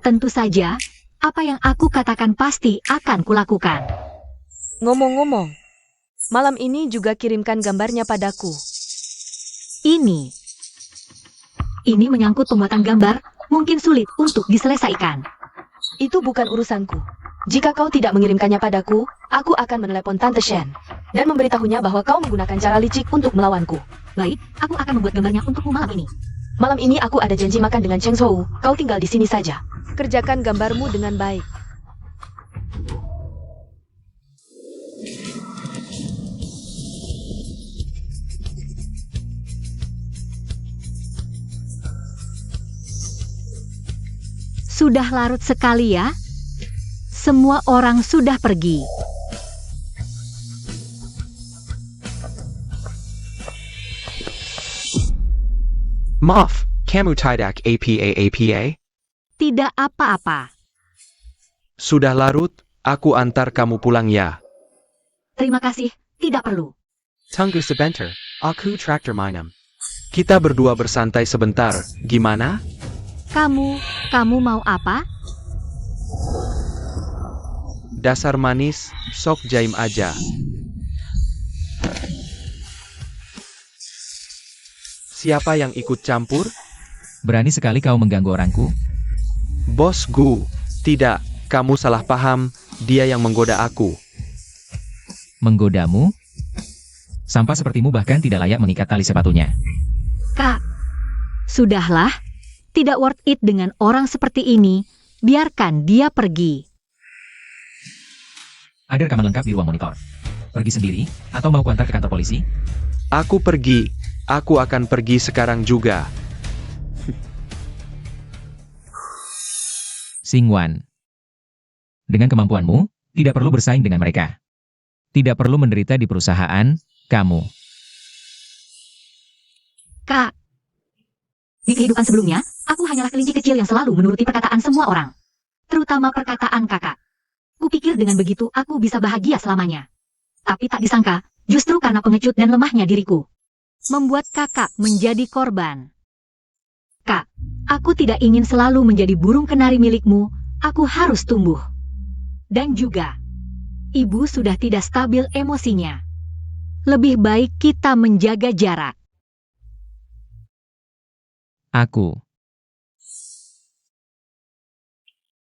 Tentu saja, apa yang aku katakan pasti akan kulakukan. Ngomong-ngomong, malam ini juga kirimkan gambarnya padaku. Ini menyangkut pembuatan gambar, mungkin sulit untuk diselesaikan. Itu bukan urusanku. Jika kau tidak mengirimkannya padaku, aku akan menelepon Tante Shen dan memberitahunya bahwa kau menggunakan cara licik untuk melawanku. Baik, aku akan membuat gambarnya untukmu malam ini. Malam ini aku ada janji makan dengan Cheng Shou. Kau tinggal di sini saja. Kerjakan gambarmu dengan baik. Sudah larut sekali ya. Semua orang sudah pergi. Moff, kamu tidak apa? Tidak apa-apa. Sudah larut, aku antar kamu pulang ya. Terima kasih, tidak perlu. Tunggu sebentar, aku traktor minum. Kita berdua bersantai sebentar, gimana? Kamu mau apa? Dasar manis, sok jaim aja. Siapa yang ikut campur? Berani sekali kau mengganggu orangku? Bos Gu. Tidak, kamu salah paham, dia yang menggoda aku. Menggodamu? Sampah sepertimu bahkan tidak layak mengikat tali sepatunya. Kak, sudahlah. Tidak worth it dengan orang seperti ini. Biarkan dia pergi. Ada rekaman lengkap di ruang monitor. Pergi sendiri, atau mau kuantar ke kantor polisi? Aku pergi. Aku akan pergi sekarang juga. Xingwan. Dengan kemampuanmu, tidak perlu bersaing dengan mereka. Tidak perlu menderita di perusahaan, kamu. Kak, di kehidupan sebelumnya, aku hanyalah kelinci kecil yang selalu menuruti perkataan semua orang. Terutama perkataan kakak. Kupikir dengan begitu aku bisa bahagia selamanya. Tapi tak disangka, justru karena pengecut dan lemahnya diriku, membuat kakak menjadi korban. Kak, aku tidak ingin selalu menjadi burung kenari milikmu, aku harus tumbuh. Dan juga, ibu sudah tidak stabil emosinya. Lebih baik kita menjaga jarak. Aku.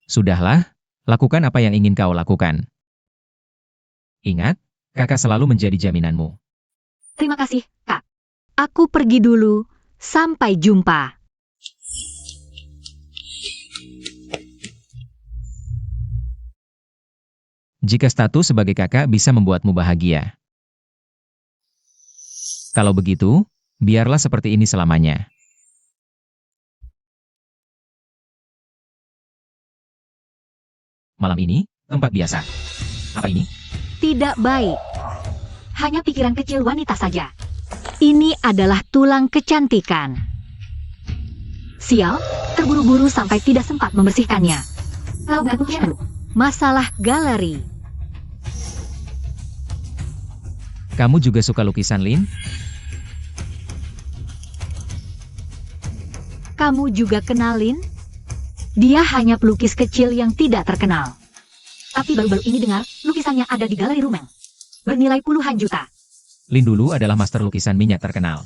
Sudahlah, lakukan apa yang ingin kau lakukan. Ingat, kakak selalu menjadi jaminanmu. Terima kasih, Kak. Aku pergi dulu. Sampai jumpa. Jika status sebagai kakak bisa membuatmu bahagia. Kalau begitu, biarlah seperti ini selamanya. Malam ini, tempat biasa. Apa ini? Tidak baik. Hanya pikiran kecil wanita saja. Ini adalah tulang kecantikan. Sial, terburu-buru sampai tidak sempat membersihkannya. Masalah galeri. Kamu juga suka lukisan, Lin? Kamu juga kenalin? Dia hanya pelukis kecil yang tidak terkenal. Tapi baru-baru ini dengar, lukisannya ada di galeri Rumeng. Bernilai puluhan juta. Lin dulu adalah master lukisan minyak terkenal.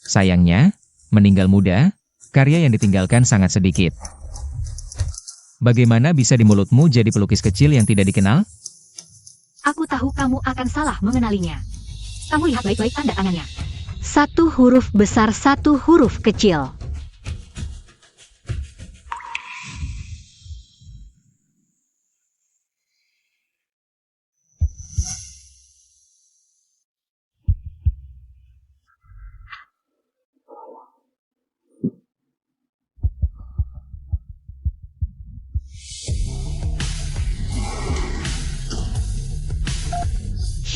Sayangnya, meninggal muda, karya yang ditinggalkan sangat sedikit. Bagaimana bisa di mulutmu jadi pelukis kecil yang tidak dikenal? Aku tahu kamu akan salah mengenalinya. Kamu lihat baik-baik tanda tangannya. Satu huruf besar, satu huruf kecil.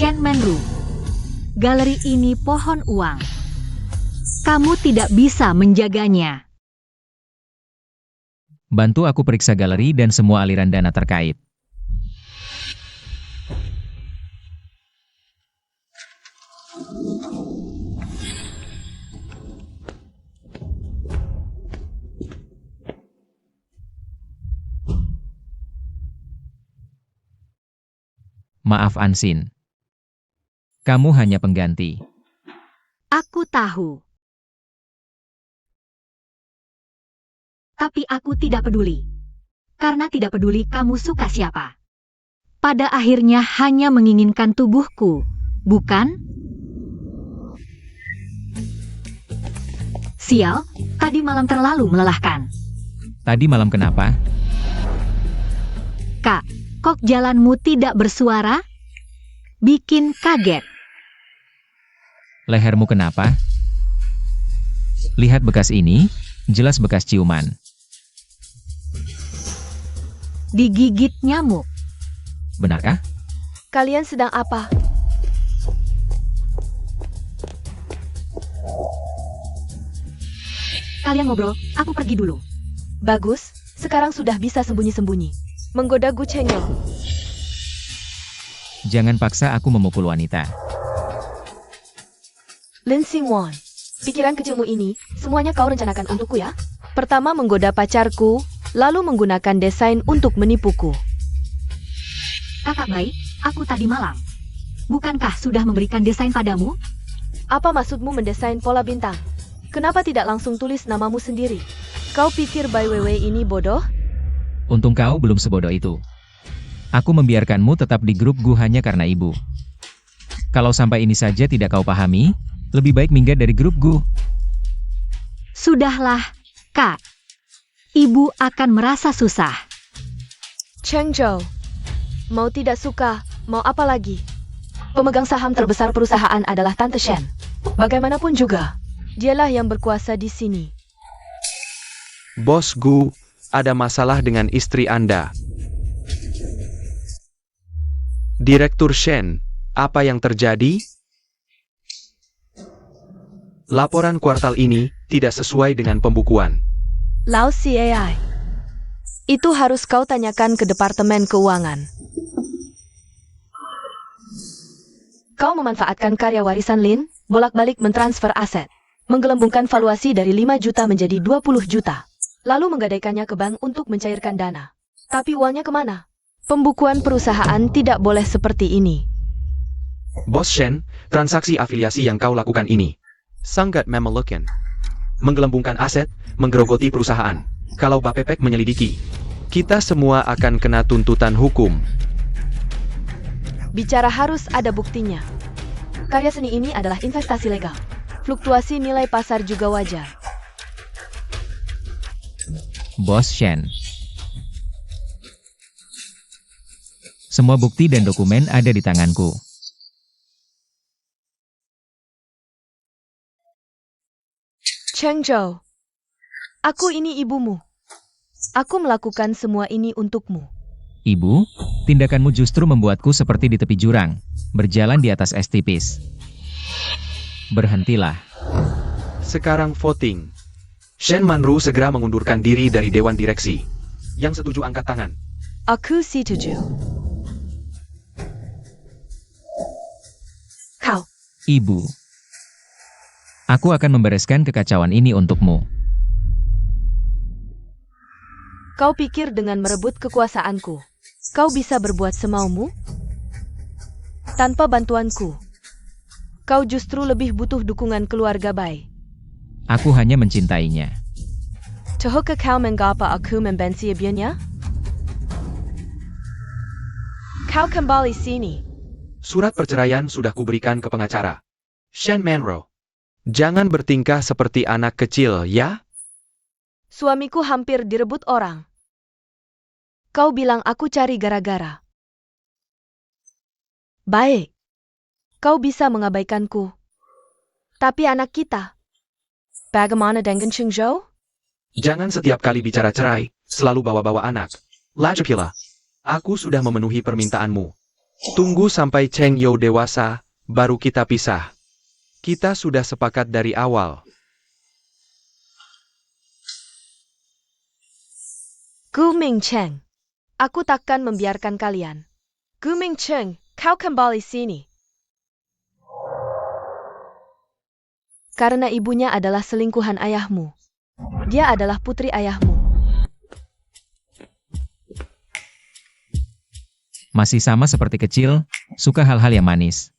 Shen Menru. Galeri ini pohon uang. Kamu tidak bisa menjaganya. Bantu aku periksa galeri dan semua aliran dana terkait. Maaf Ansin. Kamu hanya pengganti. Aku tahu. Tapi aku tidak peduli. Karena tidak peduli kamu suka siapa. Pada akhirnya hanya menginginkan tubuhku, bukan? Sial, tadi malam terlalu melelahkan. Tadi malam kenapa? Kak, kok jalanmu tidak bersuara? Bikin kaget. Lehermu kenapa? Lihat bekas ini, jelas bekas ciuman. Digigit nyamuk. Benarkah? Kalian sedang apa? Kalian ngobrol, aku pergi dulu. Bagus, sekarang sudah bisa sembunyi-sembunyi. Menggoda Gu Chengyo. Jangan paksa aku memukul wanita. Lin Xingwan, pikiran kecilmu ini, semuanya kau rencanakan untukku ya? Pertama menggoda pacarku, lalu menggunakan desain untuk menipuku. Kakak baik, aku tadi malam. Bukankah sudah memberikan desain padamu? Apa maksudmu mendesain pola bintang? Kenapa tidak langsung tulis namamu sendiri? Kau pikir Bai Weiwei ini bodoh? Untung kau belum sebodoh itu. Aku membiarkanmu tetap di grup Gu hanya karena ibu. Kalau sampai ini saja tidak kau pahami, lebih baik minggat dari grup Gu. Sudahlah, Kak. Ibu akan merasa susah. Cheng Zhou, mau tidak suka, mau apa lagi? Pemegang saham terbesar perusahaan adalah Tante Shen. Bagaimanapun juga, dialah yang berkuasa di sini. Bos Gu, ada masalah dengan istri Anda. Direktur Shen, apa yang terjadi? Laporan kuartal ini tidak sesuai dengan pembukuan. Lao CAI. Itu harus kau tanyakan ke Departemen Keuangan. Kau memanfaatkan karya warisan Lin, bolak-balik mentransfer aset, menggelembungkan valuasi dari 5 juta menjadi 20 juta, lalu menggadaikannya ke bank untuk mencairkan dana. Tapi uangnya kemana? Pembukuan perusahaan tidak boleh seperti ini. Bos Shen, transaksi afiliasi yang kau lakukan ini sangat memalukan. Menggelembungkan aset, menggerogoti perusahaan. Kalau Bapepek menyelidiki, kita semua akan kena tuntutan hukum. Bicara harus ada buktinya. Karya seni ini adalah investasi legal. Fluktuasi nilai pasar juga wajar. Bos Shen. Semua bukti dan dokumen ada di tanganku. Cheng Zhou, aku ini ibumu. Aku melakukan semua ini untukmu. Ibu, tindakanmu justru membuatku seperti di tepi jurang, berjalan di atas es tipis. Berhentilah. Sekarang voting. Shen Manru segera mengundurkan diri dari Dewan Direksi. Yang setuju angkat tangan. Aku setuju. Kau, Ibu. Aku akan membereskan kekacauan ini untukmu. kau pikir dengan merebut kekuasaanku, kau bisa berbuat semaumu? Tanpa bantuanku, Kau justru lebih butuh dukungan keluarga Bai. Aku hanya mencintainya. Tahukah kau mengapa aku membenci ibunya? Kau kembali sini. Surat perceraian sudah kuberikan ke pengacara. Shen Manro. Jangan bertingkah seperti anak kecil, ya? Suamiku hampir direbut orang. Kau bilang aku cari gara-gara. Baik. Kau bisa mengabaikanku. Tapi anak kita. Bagaimana dengan Cheng Zhou? Jangan setiap kali bicara cerai, selalu bawa-bawa anak. Lajapila. Aku sudah memenuhi permintaanmu. Tunggu sampai Cheng You dewasa, baru kita pisah. Kita sudah sepakat dari awal. Gu Mingcheng. Aku takkan membiarkan kalian. Gu Mingcheng, kau kembali sini. Karena ibunya adalah selingkuhan ayahmu. Dia adalah putri ayahmu. Masih sama seperti kecil, suka hal-hal yang manis.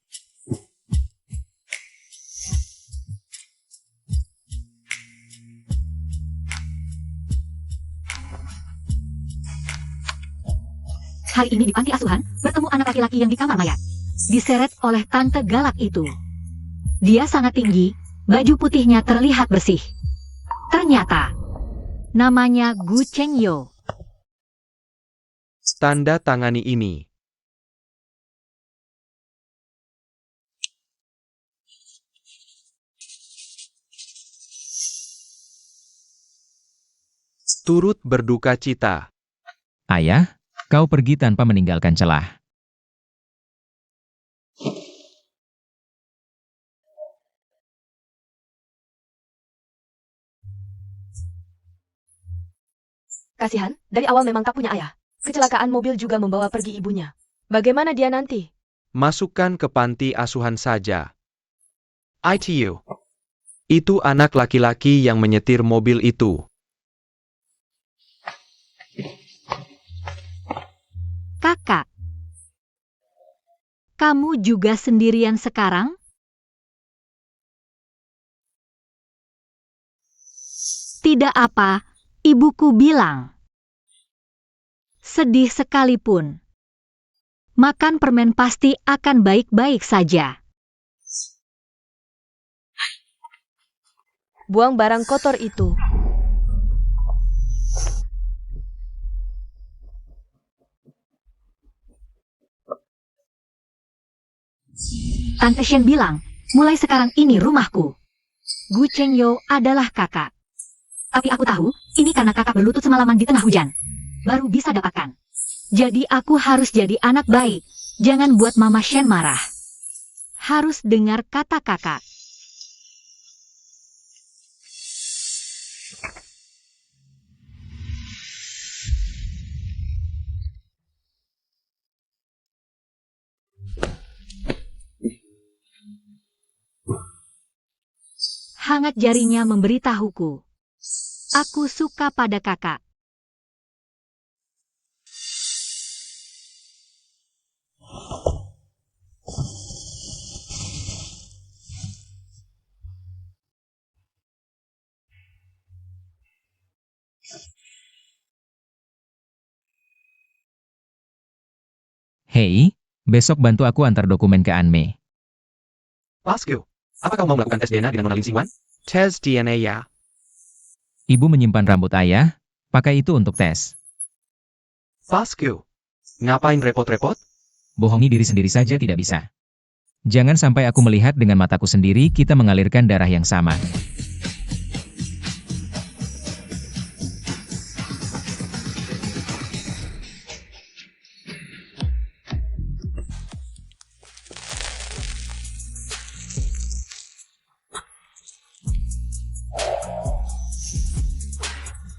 Hari ini di panti asuhan, bertemu anak laki-laki yang di kamar mayat. Diseret oleh tante galak itu. Dia sangat tinggi, baju putihnya terlihat bersih. Ternyata, namanya Gu Cheng Yo. Tanda tangani ini. Turut berduka cita. Ayah, kau pergi tanpa meninggalkan celah. Kasihan, dari awal memang tak punya ayah. Kecelakaan mobil juga membawa pergi ibunya. Bagaimana dia nanti? Masukkan ke panti asuhan saja. ITU. Itu anak laki-laki yang menyetir mobil itu. Kakak, kamu juga sendirian sekarang? Tidak apa, ibuku bilang. Sedih sekalipun. Makan permen pasti akan baik-baik saja. Buang barang kotor itu. Tante Shen bilang, mulai sekarang ini rumahku. Gu Cheng Yo adalah kakak. Tapi aku tahu, ini karena kakak berlutut semalaman di tengah hujan. Baru bisa dapatkan. Jadi aku harus jadi anak baik. Jangan buat Mama Shen marah. Harus dengar kata kakak. Hangat jarinya memberitahuku. Aku suka pada kakak. Hei, besok bantu aku antar dokumen ke Anme. Pasku, apa kau mau melakukan tes DNA dengan Nona Lin Xingwan? Tes DNA ya. Ibu menyimpan rambut ayah, pakai itu untuk tes. Pasku, ngapain repot-repot? Bohongi diri sendiri saja tidak bisa. Jangan sampai aku melihat dengan mataku sendiri kita mengalirkan darah yang sama.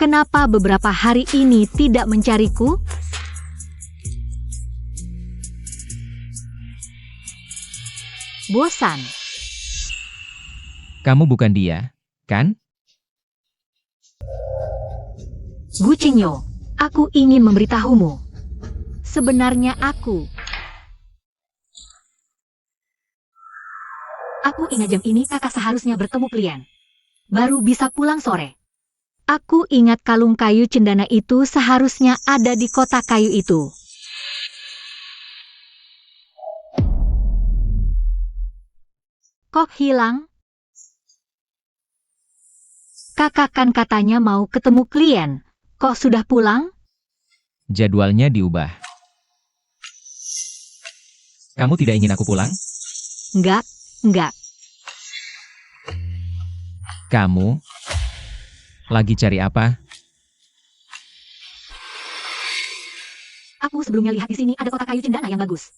Kenapa beberapa hari ini tidak mencariku? Bosan. Kamu bukan dia, kan? Gu Cheng Yo, aku ingin memberitahumu. Sebenarnya aku Aku ingat jam ini kakak seharusnya bertemu klien. Baru bisa pulang sore. Aku ingat kalung kayu cendana itu seharusnya ada di kotak kayu itu. Kok hilang? Kakak kan katanya mau ketemu klien. Kok sudah pulang? Jadwalnya diubah. Kamu tidak ingin aku pulang? Enggak. Kamu lagi cari apa? Aku sebelumnya lihat di sini ada kotak kayu cendana yang bagus.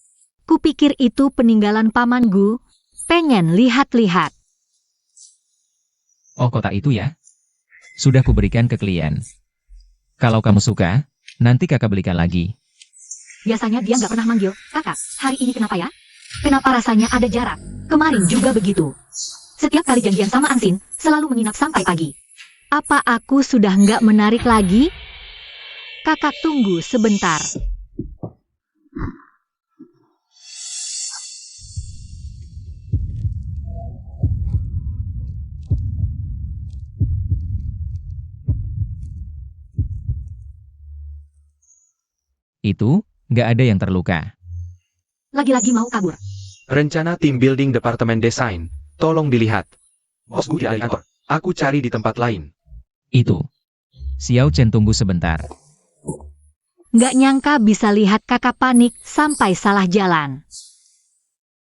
Kupikir itu peninggalan pamanku. Pengen lihat-lihat. Oh, kotak itu ya? Sudah kuberikan ke klien. Kalau kamu suka, nanti kakak belikan lagi. Biasanya dia nggak pernah manggil, kakak, hari ini kenapa ya? Kenapa rasanya ada jarak? Kemarin juga begitu. Setiap kali janjian sama Ansin, selalu menginap sampai pagi. Apa aku sudah nggak menarik lagi? Kakak tunggu sebentar. Itu, nggak ada yang terluka. Lagi-lagi mau kabur. Rencana tim building departemen desain. Tolong dilihat. Bos Gu di kantor. Aku cari di tempat lain. Itu. Xiao Chen tunggu sebentar. Nggak nyangka bisa lihat kakak panik sampai salah jalan.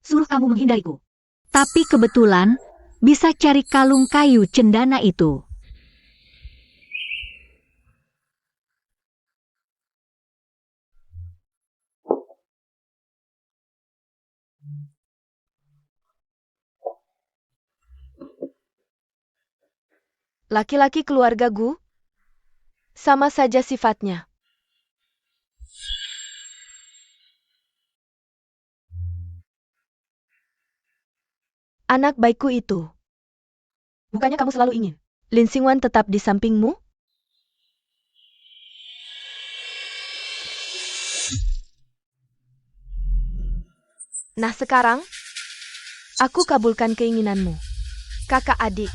Suruh kamu menghindariku. Tapi kebetulan, bisa cari kalung kayu cendana itu. Laki-laki keluarga Gu? Sama saja sifatnya. Anak baikku itu. Bukannya kamu selalu ingin Lin Xingwan tetap di sampingmu? Nah sekarang, aku kabulkan keinginanmu. Kakak adik.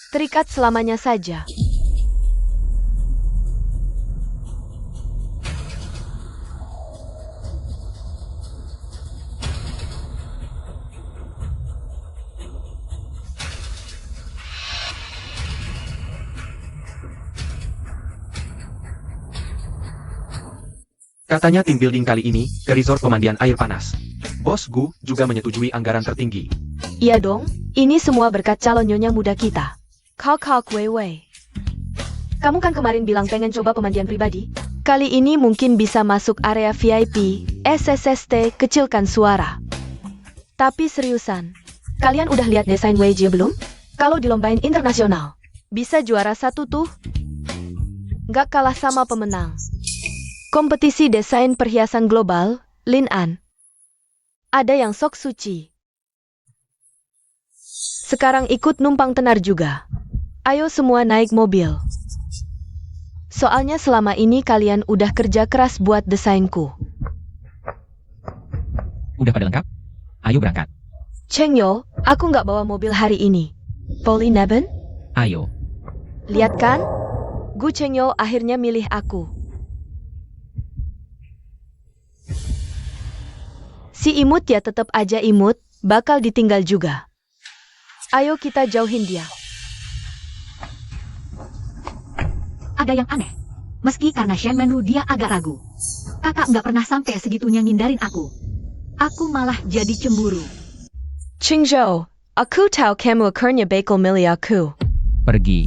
Terikat selamanya saja. Katanya tim building kali ini ke resort pemandian air panas. Bos Gu juga menyetujui anggaran tertinggi. Iya dong, ini semua berkat calon nyonya muda kita. Kau Wei Wei. Kamu kan kemarin bilang pengen coba pemandian pribadi? Kali ini mungkin bisa masuk area VIP, SSST, kecilkan suara. Tapi seriusan, kalian udah lihat desain Wei Jie belum? Kalau dilombain internasional, bisa juara satu tuh. Gak kalah sama pemenang. Kompetisi desain perhiasan global, Lin An. Ada yang sok suci. Sekarang ikut numpang tenar juga. Ayo semua naik mobil. Soalnya selama ini kalian udah kerja keras buat desainku. Udah pada lengkap? Ayo berangkat. Cheng Yo, aku nggak bawa mobil hari ini. Polly Neben? Ayo. Lihat kan? Gu Cheng Yo akhirnya milih aku. Si imut ya tetap aja imut, bakal ditinggal juga. Ayo kita jauhin dia. Ada yang aneh. Meski karena Shen Menru dia agak ragu. Kakak nggak pernah sampai segitunya ngindarin aku. Aku malah jadi cemburu. Ching Zhou, aku tahu kamu akhirnya bakal milih aku. Pergi.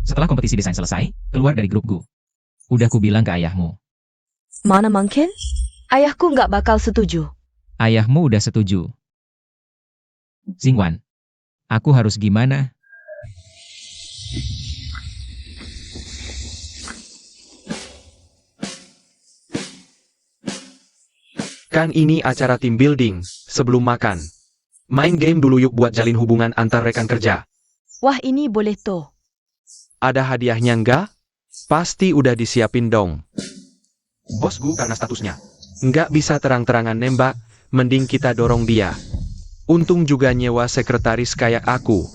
Setelah kompetisi desain selesai, keluar dari grup Gu. Udah ku bilang ke ayahmu. Mana mungkin? Ayahku nggak bakal setuju. Ayahmu udah setuju. Xingwan, aku harus gimana? Kan ini acara tim building, sebelum makan. Main game dulu yuk buat jalin hubungan antar rekan kerja. Wah ini boleh tuh. Ada hadiahnya nggak? Pasti udah disiapin dong. Bos Gu karena statusnya nggak bisa terang-terangan nembak, mending kita dorong dia. Untung juga nyewa sekretaris kayak aku.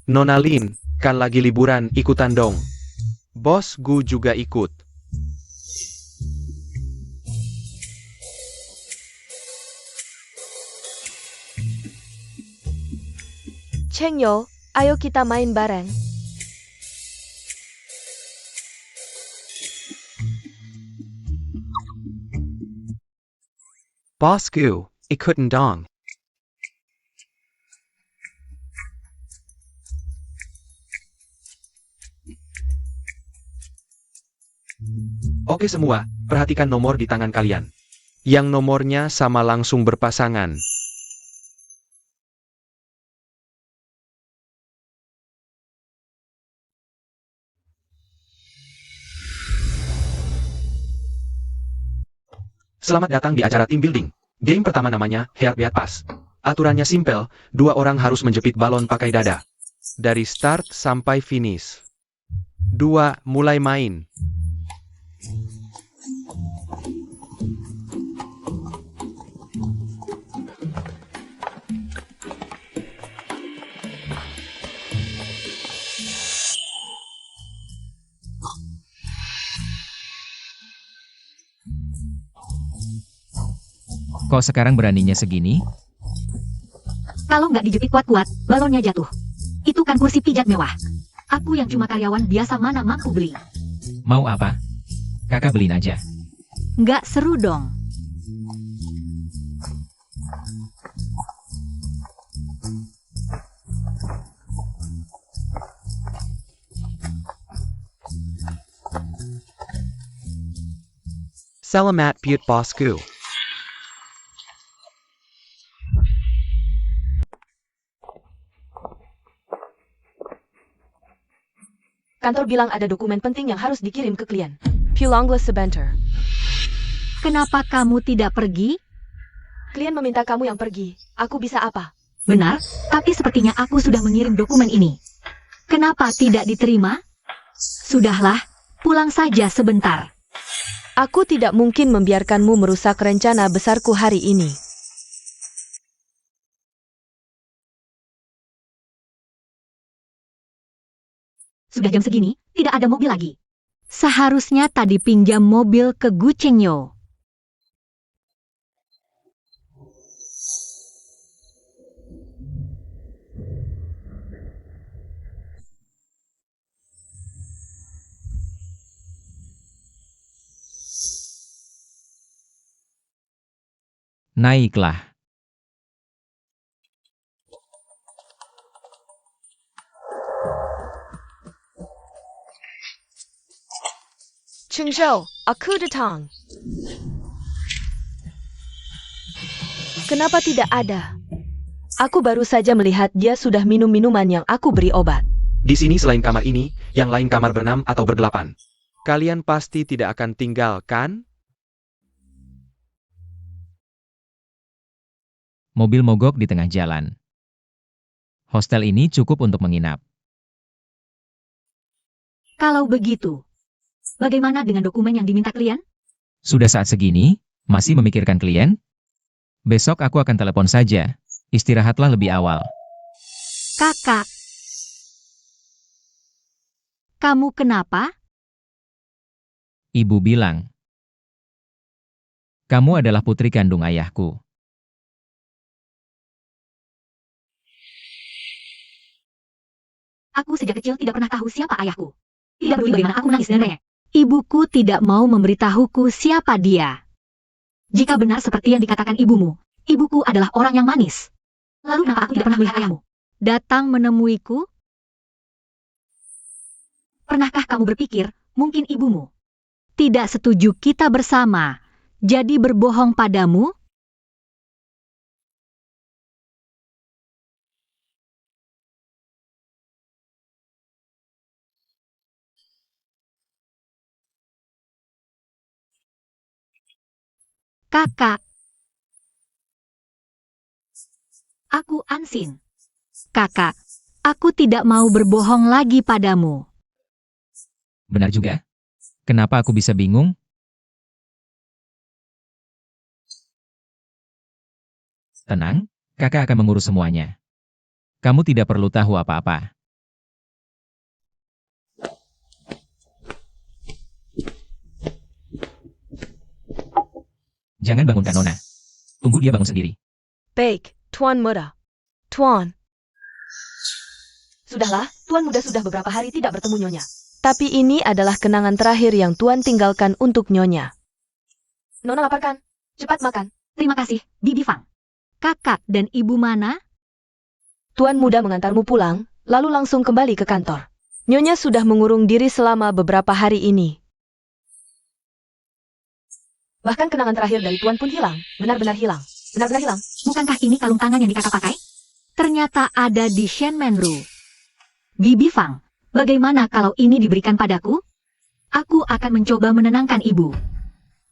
Nona Lin, kan lagi liburan, ikutan dong. Bos gue juga ikut. Cheng Yo, ayo kita main bareng. Bosku, ikutan dong. Oke semua, perhatikan nomor di tangan kalian. Yang nomornya sama langsung berpasangan. Selamat datang di acara team building. Game pertama namanya Heartbeat Pass. Aturannya simpel, 2 orang harus menjepit balon pakai dada. Dari start sampai finish. 2, mulai main. Kok sekarang beraninya segini? Kalau nggak dijepit kuat-kuat, balonnya jatuh. Itu kan kursi pijat mewah. Aku yang cuma karyawan biasa mana mampu beli. Mau apa? Kakak beliin aja. Nggak seru dong. Selamat Butte Bosku. Kantor bilang ada dokumen penting yang harus dikirim ke klien. Pulanglah sebentar. Kenapa kamu tidak pergi? Klien meminta kamu yang pergi. Aku bisa apa? Benar, tapi sepertinya aku sudah mengirim dokumen ini. Kenapa tidak diterima? Sudahlah, pulang saja sebentar. Aku tidak mungkin membiarkanmu merusak rencana besarku hari ini. Sudah jam segini, tidak ada mobil lagi. Seharusnya tadi pinjam mobil ke Gu Chengyo. Naiklah. Cheng Zhou, aku datang. Kenapa tidak ada? Aku baru saja melihat dia sudah minum minuman yang aku beri obat. Di sini selain kamar ini, yang lain kamar berenam atau berdelapan. Kalian pasti tidak akan tinggal, kan? Mobil mogok di tengah jalan. Hostel ini cukup untuk menginap. Kalau begitu, bagaimana dengan dokumen yang diminta klien? Sudah saat segini, masih memikirkan klien? Besok aku akan telepon saja. Istirahatlah lebih awal. Kakak, kamu kenapa? Ibu bilang, kamu adalah putri kandung ayahku. Aku sejak kecil tidak pernah tahu siapa ayahku. Tidak peduli bagaimana aku nangis dan rengek. Ibuku tidak mau memberitahuku siapa dia. Jika benar seperti yang dikatakan ibumu, ibuku adalah orang yang manis. Lalu kenapa aku tidak pernah melihat ayahmu? Datang menemuiku? Pernahkah kamu berpikir, mungkin ibumu tidak setuju kita bersama, jadi berbohong padamu? Kakak, aku Ansin. Kakak, aku tidak mau berbohong lagi padamu. Benar juga. Kenapa aku bisa bingung? Tenang, kakak akan mengurus semuanya. Kamu tidak perlu tahu apa-apa. Jangan bangunkan Nona. Tunggu dia bangun sendiri. Baik, Tuan Muda. Tuan. Sudahlah, Tuan Muda sudah beberapa hari tidak bertemu Nyonya. Tapi ini adalah kenangan terakhir yang Tuan tinggalkan untuk Nyonya. Nona lapar kan? Cepat makan. Terima kasih, Bibi Fang. Kakak dan ibu mana? Tuan Muda mengantarmu pulang, lalu langsung kembali ke kantor. Nyonya sudah mengurung diri selama beberapa hari ini. Bahkan kenangan terakhir dari Tuan pun hilang. Benar-benar hilang. Benar-benar hilang. Bukankah ini kalung tangan yang kakak pakai? Ternyata ada di Shenmenru. Bibi Fang, bagaimana kalau ini diberikan padaku? Aku akan mencoba menenangkan ibu.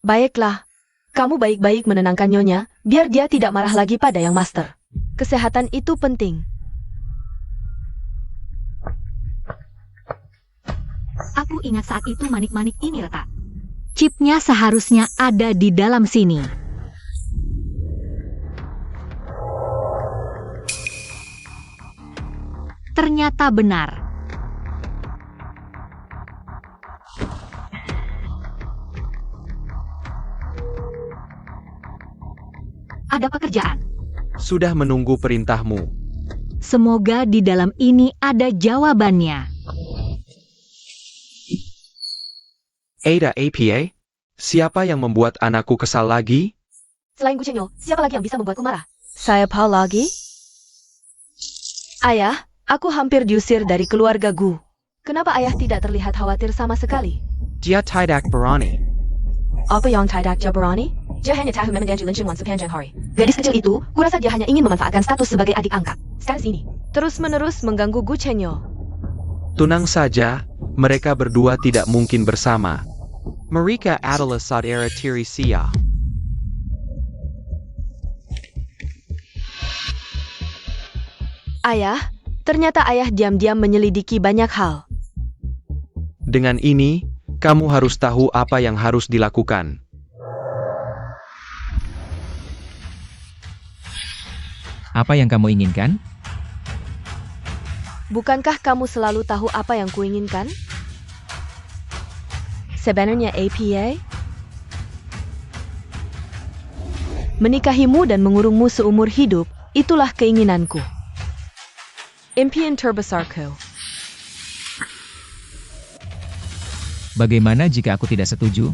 Baiklah. Kamu baik-baik menenangkan Nyonya, biar dia tidak marah lagi pada Yang Master. Kesehatan itu penting. Aku ingat saat itu manik-manik ini retak. Chipnya seharusnya ada di dalam sini. Ternyata benar. Ada pekerjaan. Sudah menunggu perintahmu. Semoga di dalam ini ada jawabannya. Ada APA? Siapa yang membuat anakku kesal lagi? Selain Gu Chenyo, siapa lagi yang bisa membuatku marah? Saya Paul lagi? Ayah, aku hampir diusir dari keluarga Gu. Kenapa ayah tidak terlihat khawatir sama sekali? Dia tidak berani. Apa yang tidak berani? Dia hanya tahu memenjanji Linjinwan sepanjang hari. Gadis kecil itu, kurasa dia hanya ingin memanfaatkan status sebagai adik angkat. Sekarang sini. Terus-menerus mengganggu Gu Chenyo. Tenang saja, mereka berdua tidak mungkin bersama. Mereka adalah saudara tiri Sia. Ayah, ternyata ayah diam-diam menyelidiki banyak hal. Dengan ini, kamu harus tahu apa yang harus dilakukan. Apa yang kamu inginkan? Bukankah kamu selalu tahu apa yang kuinginkan? Sebenarnya APA? Menikahimu dan mengurungmu seumur hidup, itulah keinginanku. Impian terbesarku. Bagaimana jika aku tidak setuju?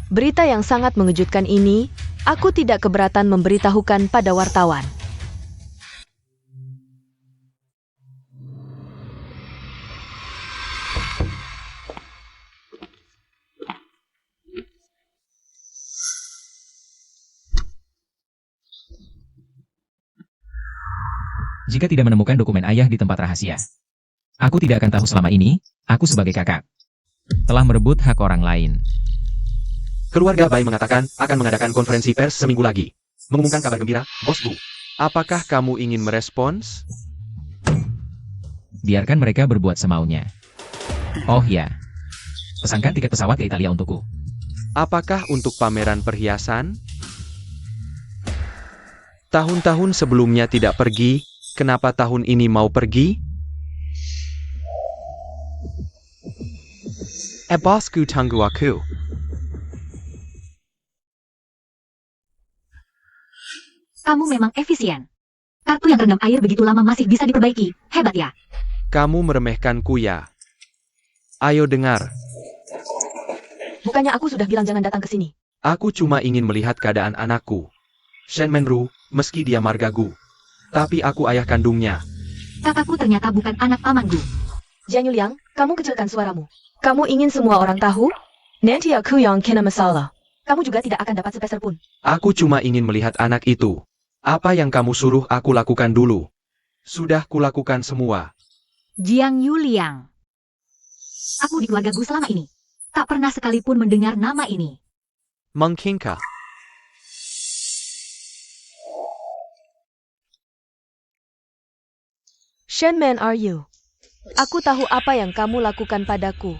Berita yang sangat mengejutkan ini, aku tidak keberatan memberitahukan pada wartawan. Jika tidak menemukan dokumen ayah di tempat rahasia, aku tidak akan tahu selama ini, aku sebagai kakak telah merebut hak orang lain. Keluarga Bai mengatakan akan mengadakan konferensi pers seminggu lagi. Mengumumkan kabar gembira, Bos Bu. Apakah kamu ingin merespons? Biarkan mereka berbuat semaunya. Oh ya, pesankan tiket pesawat ke Italia untukku. Apakah untuk pameran perhiasan? Tahun-tahun sebelumnya tidak pergi, kenapa tahun ini mau pergi? Bosku tunggu aku. Kamu memang efisien. Kartu yang terendam air begitu lama masih bisa diperbaiki. Hebat ya. Kamu meremehkanku ya. Ayo dengar, Bukannya aku sudah bilang jangan datang ke sini. aku cuma ingin melihat keadaan anakku. Shenmenru, meski dia margagu, tapi aku ayah kandungnya. Kakakku ternyata bukan anak pamanku. Jian Yuliang, kamu kecilkan suaramu. Kamu ingin semua orang tahu? Nanti aku yang kena masalah. Kamu juga tidak akan dapat sepeser pun. Aku cuma ingin melihat anak itu. Apa yang kamu suruh aku lakukan dulu? Sudah kulakukan semua. Jiang Yuliang. Aku di keluarga Gu selama ini. Tak pernah sekalipun mendengar nama ini. Mungkinkah? Shen Man are you? Aku tahu apa yang kamu lakukan padaku.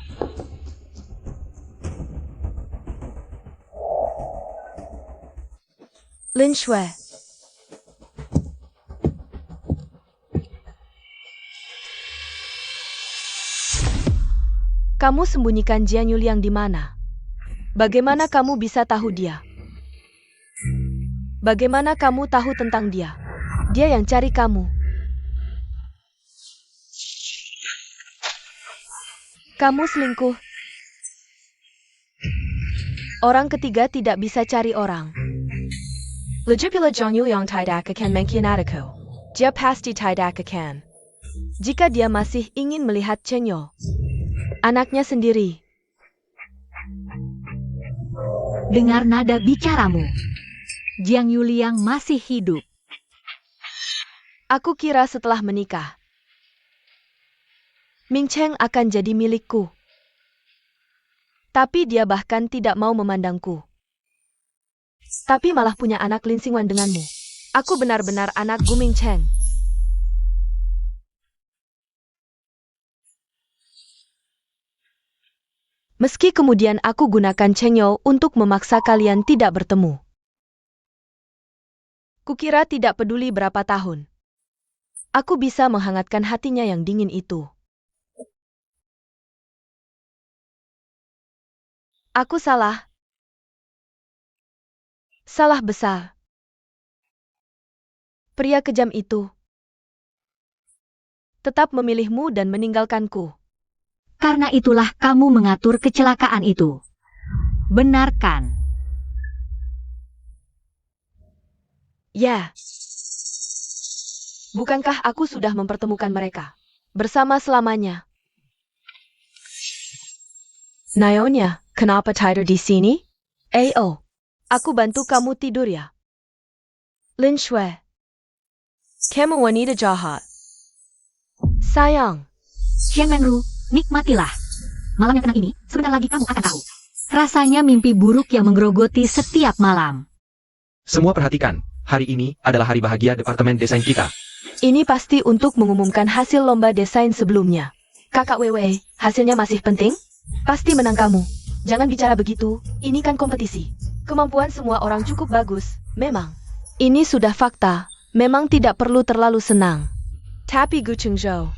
Lin Shui. Kamu sembunyikan Jian Yuliang di mana? Bagaimana kamu bisa tahu dia? Bagaimana kamu tahu tentang dia? Dia yang cari kamu. Kamu selingkuh. Orang ketiga tidak bisa cari orang. Lagipula Jian Yuliang tidak akan mengkhianatiku. Dia pasti tidak akan. Jika dia masih ingin melihat Chen Yo, anaknya sendiri. Dengar nada bicaramu. Jiang Yuliang masih hidup. Aku kira setelah menikah, Ming Cheng akan jadi milikku. Tapi dia bahkan tidak mau memandangku. Tapi malah punya anak Lin Xingwan denganmu. Aku benar-benar anak Gu Ming Cheng. Meski kemudian aku gunakan Cheng Yo untuk memaksa kalian tidak bertemu. Kukira tidak peduli berapa tahun. Aku bisa menghangatkan hatinya yang dingin itu. Aku salah. Salah besar. Pria kejam itu tetap memilihmu dan meninggalkanku. Karena itulah kamu mengatur kecelakaan itu. Benarkan? Ya. Bukankah aku sudah mempertemukan mereka bersama selamanya? Naonya, kenapa tidur di sini? Aku bantu kamu tidur ya. Lin Shui. Kamu wanita jahat. Sayang. Xiang Menru, nikmatilah. Malam yang tenang ini, sebentar lagi kamu akan tahu. Rasanya mimpi buruk yang menggerogoti setiap malam. Semua perhatikan, hari ini adalah hari bahagia departemen desain kita. Ini pasti untuk mengumumkan hasil lomba desain sebelumnya. Kakak Wewe, hasilnya masih penting? Pasti menang kamu. Jangan bicara begitu, ini kan kompetisi. Kemampuan semua orang cukup bagus, memang. Ini sudah fakta, memang tidak perlu terlalu senang. Tapi Gu Chengzhou,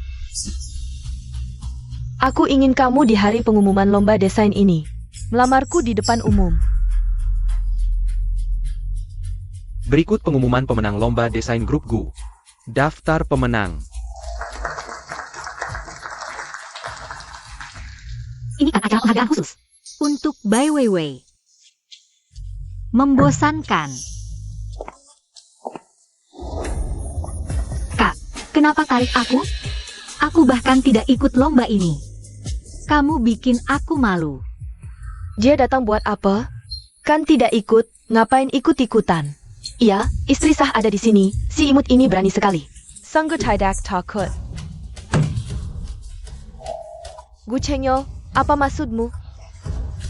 aku ingin kamu di hari pengumuman lomba desain ini. Melamarku di depan umum. Berikut pengumuman pemenang lomba desain grup Gu. Daftar pemenang. Ini kan acara penghargaan khusus. Untuk Bai Weiwei. Membosankan. Kak, kenapa tarik aku? Aku bahkan tidak ikut lomba ini. Kamu bikin aku malu. Dia datang buat apa? Kan tidak ikut, ngapain ikut-ikutan? Iya, istri sah ada di sini, si imut ini berani sekali. Sanggup tidak takut. Gu Chengyo, apa maksudmu?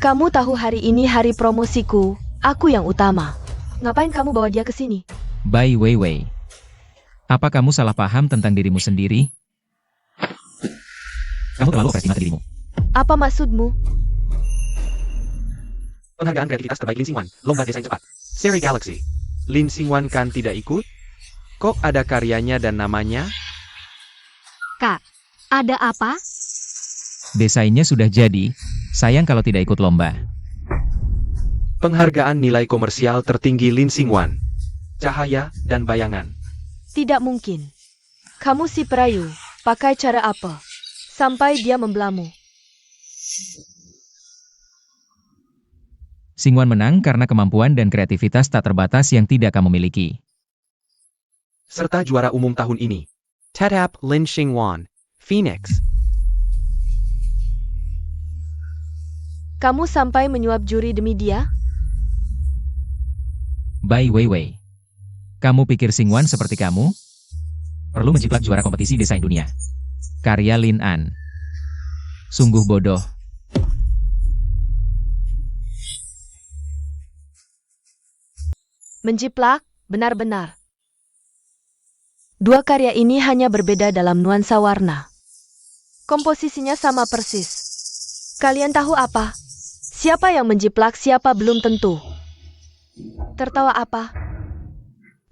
Kamu tahu hari ini hari promosiku, aku yang utama. Ngapain kamu bawa dia ke sini? Bai Weiwei. Apa kamu salah paham tentang dirimu sendiri? Kamu terlalu overestimasi dirimu. Apa maksudmu? Penghargaan kreativitas terbaik Lin Xingwan, lomba desain cepat. Seri Galaxy. Lin Xingwan kan tidak ikut? Kok ada karyanya dan namanya? Kak, ada apa? Desainnya sudah jadi, sayang kalau tidak ikut lomba. Penghargaan nilai komersial tertinggi Lin Xingwan. Cahaya dan bayangan. Tidak mungkin. Kamu si perayu, pakai cara apa? Sampai dia membelamu. Xingwan menang karena kemampuan dan kreativitas tak terbatas yang tidak kamu miliki. Serta juara umum tahun ini. Tetap Lin Xingwan, Phoenix. Kamu sampai menyuap juri demi dia? Bai Weiwei. Kamu pikir Xingwan seperti kamu? Perlu menjiplak juara kompetisi desain dunia. Karya Lin An. Sungguh bodoh. Menjiplak, benar-benar. Dua karya ini hanya berbeda dalam nuansa warna. Komposisinya sama persis. Kalian tahu apa? Siapa yang menjiplak, siapa belum tentu. Tertawa apa?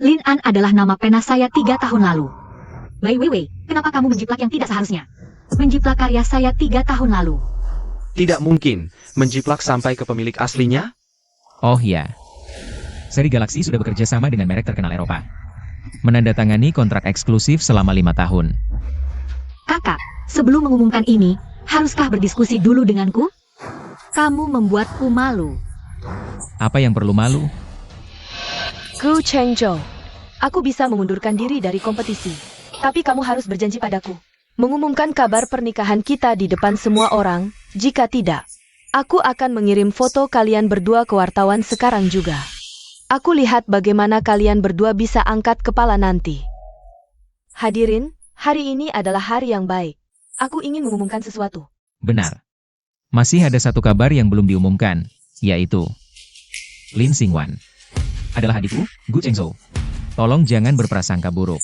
Lin An adalah nama pena saya 3 tahun lalu. Wei Wei Wei, kenapa kamu menjiplak yang tidak seharusnya? Menjiplak karya saya 3 tahun lalu. Tidak mungkin, menjiplak sampai ke pemilik aslinya? Oh ya. Seri Galaxy sudah bekerja sama dengan merek terkenal Eropa. Menandatangani kontrak eksklusif selama 5 tahun. Kakak, sebelum mengumumkan ini, haruskah berdiskusi dulu denganku? Kamu membuatku malu. Apa yang perlu malu? Gu Chengzhou. Aku bisa mengundurkan diri dari kompetisi. Tapi kamu harus berjanji padaku. Mengumumkan kabar pernikahan kita di depan semua orang. Jika tidak, aku akan mengirim foto kalian berdua ke wartawan sekarang juga. Aku lihat bagaimana kalian berdua bisa angkat kepala nanti. Hadirin, hari ini adalah hari yang baik. Aku ingin mengumumkan sesuatu. Benar. Masih ada satu kabar yang belum diumumkan, yaitu Lin Xingwan adalah adikku, Gu Chengzhou. Tolong jangan berprasangka buruk.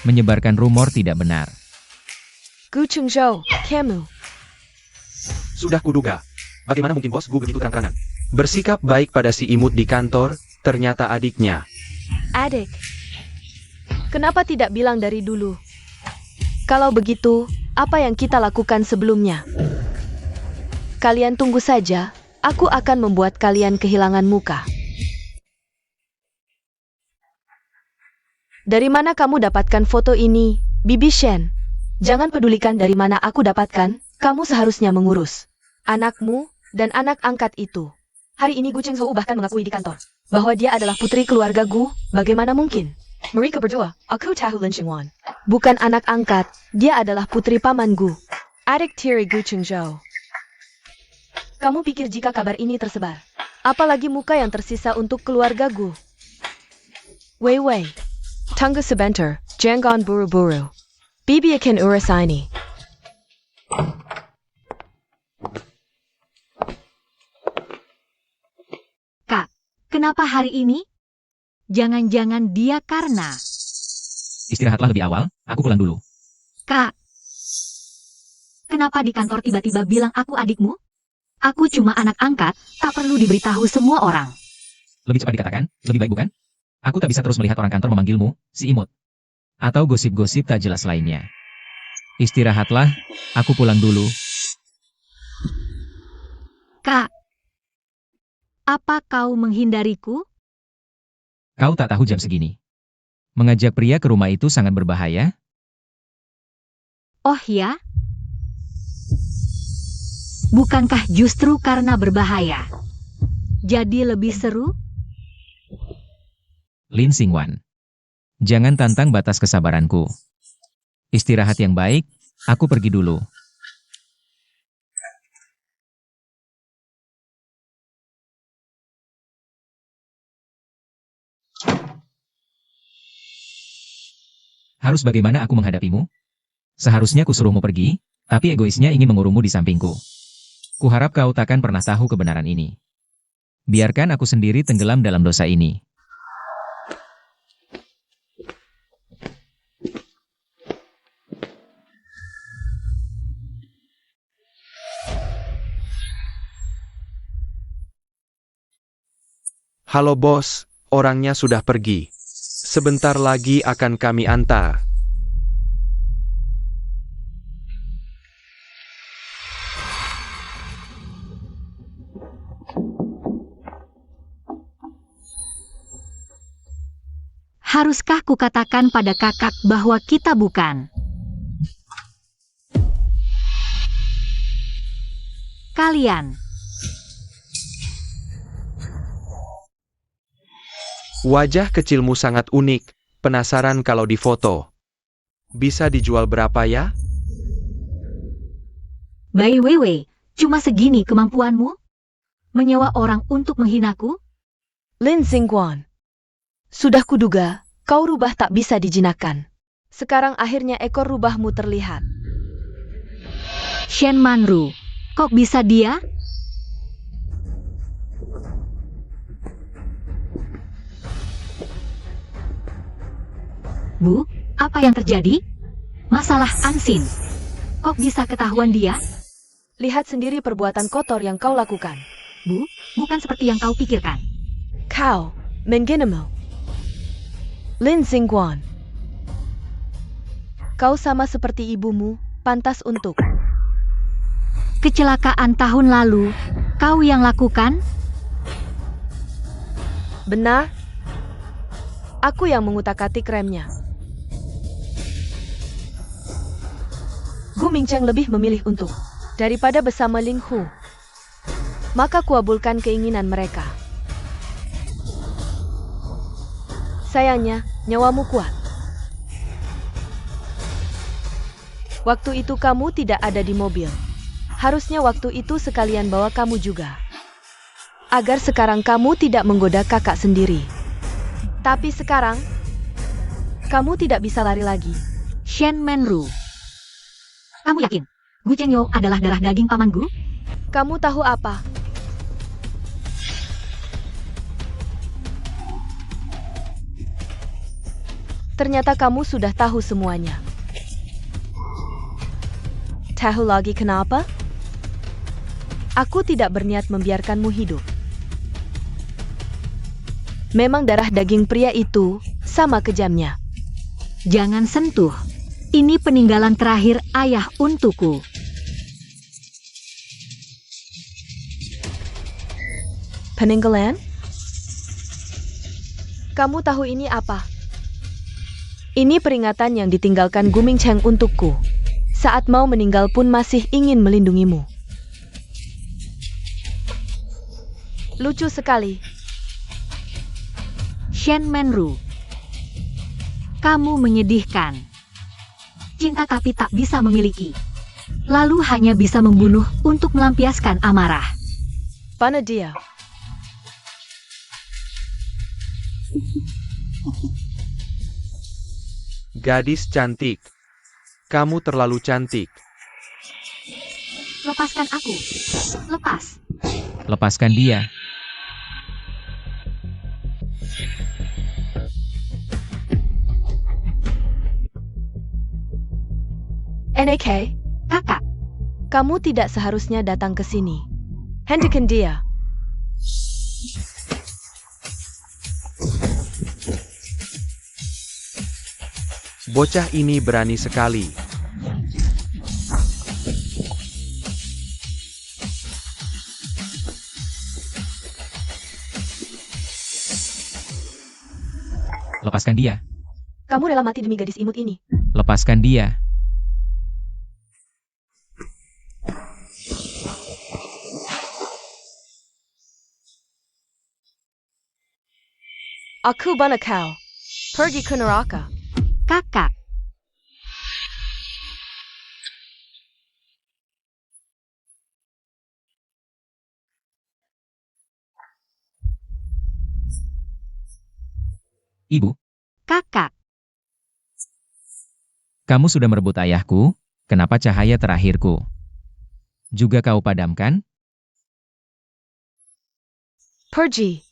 Menyebarkan rumor tidak benar. Gu Chengzhou, kamu. Sudah kuduga. Bagaimana mungkin bos Gu begitu terang-terangan? Bersikap baik pada si imut di kantor, ternyata adiknya. Adik. Kenapa tidak bilang dari dulu? Kalau begitu, apa yang kita lakukan sebelumnya? Kalian tunggu saja, aku akan membuat kalian kehilangan muka. Dari mana kamu dapatkan foto ini, Bibi Shen? Jangan pedulikan dari mana aku dapatkan, kamu seharusnya mengurus anakmu dan anak angkat itu. Hari ini Gu Chengzhou bahkan mengakui di kantor bahwa dia adalah putri keluarga Gu. Bagaimana mungkin? Mereka berdua, aku tahu Lin Xingwan. Bukan anak angkat, dia adalah putri paman Gu. Adik tiri Gu Chengzhou. Kamu pikir jika kabar ini tersebar, apalagi muka yang tersisa untuk keluarga Gu? Wei Wei. Tunggu sebentar, jangan buru-buru. Bibi akan urus ini. Kak, kenapa hari ini? Jangan-jangan dia karena... Istirahatlah lebih awal, aku pulang dulu. Kak, kenapa di kantor tiba-tiba bilang aku adikmu? Aku cuma anak angkat, tak perlu diberitahu semua orang. Lebih cepat dikatakan, lebih baik bukan? Aku tak bisa terus melihat orang kantor memanggilmu, si imut. Atau gosip-gosip tak jelas lainnya. Istirahatlah, aku pulang dulu. Kak, apa kau menghindariku? Kau tak tahu jam segini. Mengajak pria ke rumah itu sangat berbahaya. Oh ya? Bukankah justru karena berbahaya? Jadi lebih seru? Lin Xingwan. Jangan tantang batas kesabaranku. Istirahat yang baik, aku pergi dulu. Harus bagaimana aku menghadapimu? Seharusnya kusuruhmu pergi, tapi egoisnya ingin mengurungmu di sampingku. Kuharap kau takkan pernah tahu kebenaran ini. Biarkan aku sendiri tenggelam dalam dosa ini. Halo bos, orangnya sudah pergi. Sebentar lagi akan kami antar. Haruskah kukatakan pada kakak bahwa kita bukan? Kalian. Wajah kecilmu sangat unik, penasaran kalau difoto. Bisa dijual berapa ya? Bai Weiwei, cuma segini kemampuanmu? Menyewa orang untuk menghinaku? Lin Xingwan. Sudah kuduga, kau rubah tak bisa dijinakan. Sekarang akhirnya ekor rubahmu terlihat. Shen Manru, kok bisa dia? Bu, apa yang terjadi? Masalah Ansin. Kok bisa ketahuan dia? Lihat sendiri perbuatan kotor yang kau lakukan. Bu, bukan seperti yang kau pikirkan. Kau, menggenemu. Lin Xingguan. Kau sama seperti ibumu, pantas untuk. Kecelakaan tahun lalu, kau yang lakukan? Benar? Aku yang mengutak-atik remnya. Gu Mingcheng lebih memilih untuk daripada bersama Ling Hu. Maka kuabulkan keinginan mereka. Sayangnya, nyawamu kuat. Waktu itu kamu tidak ada di mobil. Harusnya waktu itu sekalian bawa kamu juga. Agar sekarang kamu tidak menggoda kakak sendiri. Tapi sekarang, kamu tidak bisa lari lagi. Shen Menru. Kamu yakin Gu Chengyo adalah darah daging paman Gu? Kamu tahu apa? Ternyata kamu sudah tahu semuanya. Tahu lagi kenapa? Aku tidak berniat membiarkanmu hidup. Memang darah daging pria itu sama kejamnya. Jangan sentuh. Ini peninggalan terakhir ayah untukku. Peninggalan? Kamu tahu ini apa? Ini peringatan yang ditinggalkan Gu Mingcheng untukku. Saat mau meninggal pun masih ingin melindungimu. Lucu sekali. Shen Menru. Kamu menyedihkan. Cinta tapi tak bisa memiliki. Lalu hanya bisa membunuh untuk melampiaskan amarah. Mana dia? Gadis cantik. Kamu terlalu cantik. Lepaskan aku. Lepas. Lepaskan dia. NAK, Kakak, kamu tidak seharusnya datang ke sini. Hentikan dia. Bocah ini berani sekali. Lepaskan dia. Kamu rela mati demi gadis imut ini. Lepaskan dia. Aku bana kau. Pergi ke neraka. kakak. Ibu, Kakak, kamu sudah merebut ayahku, kenapa cahaya terakhirku? Juga kau padamkan? Pergi.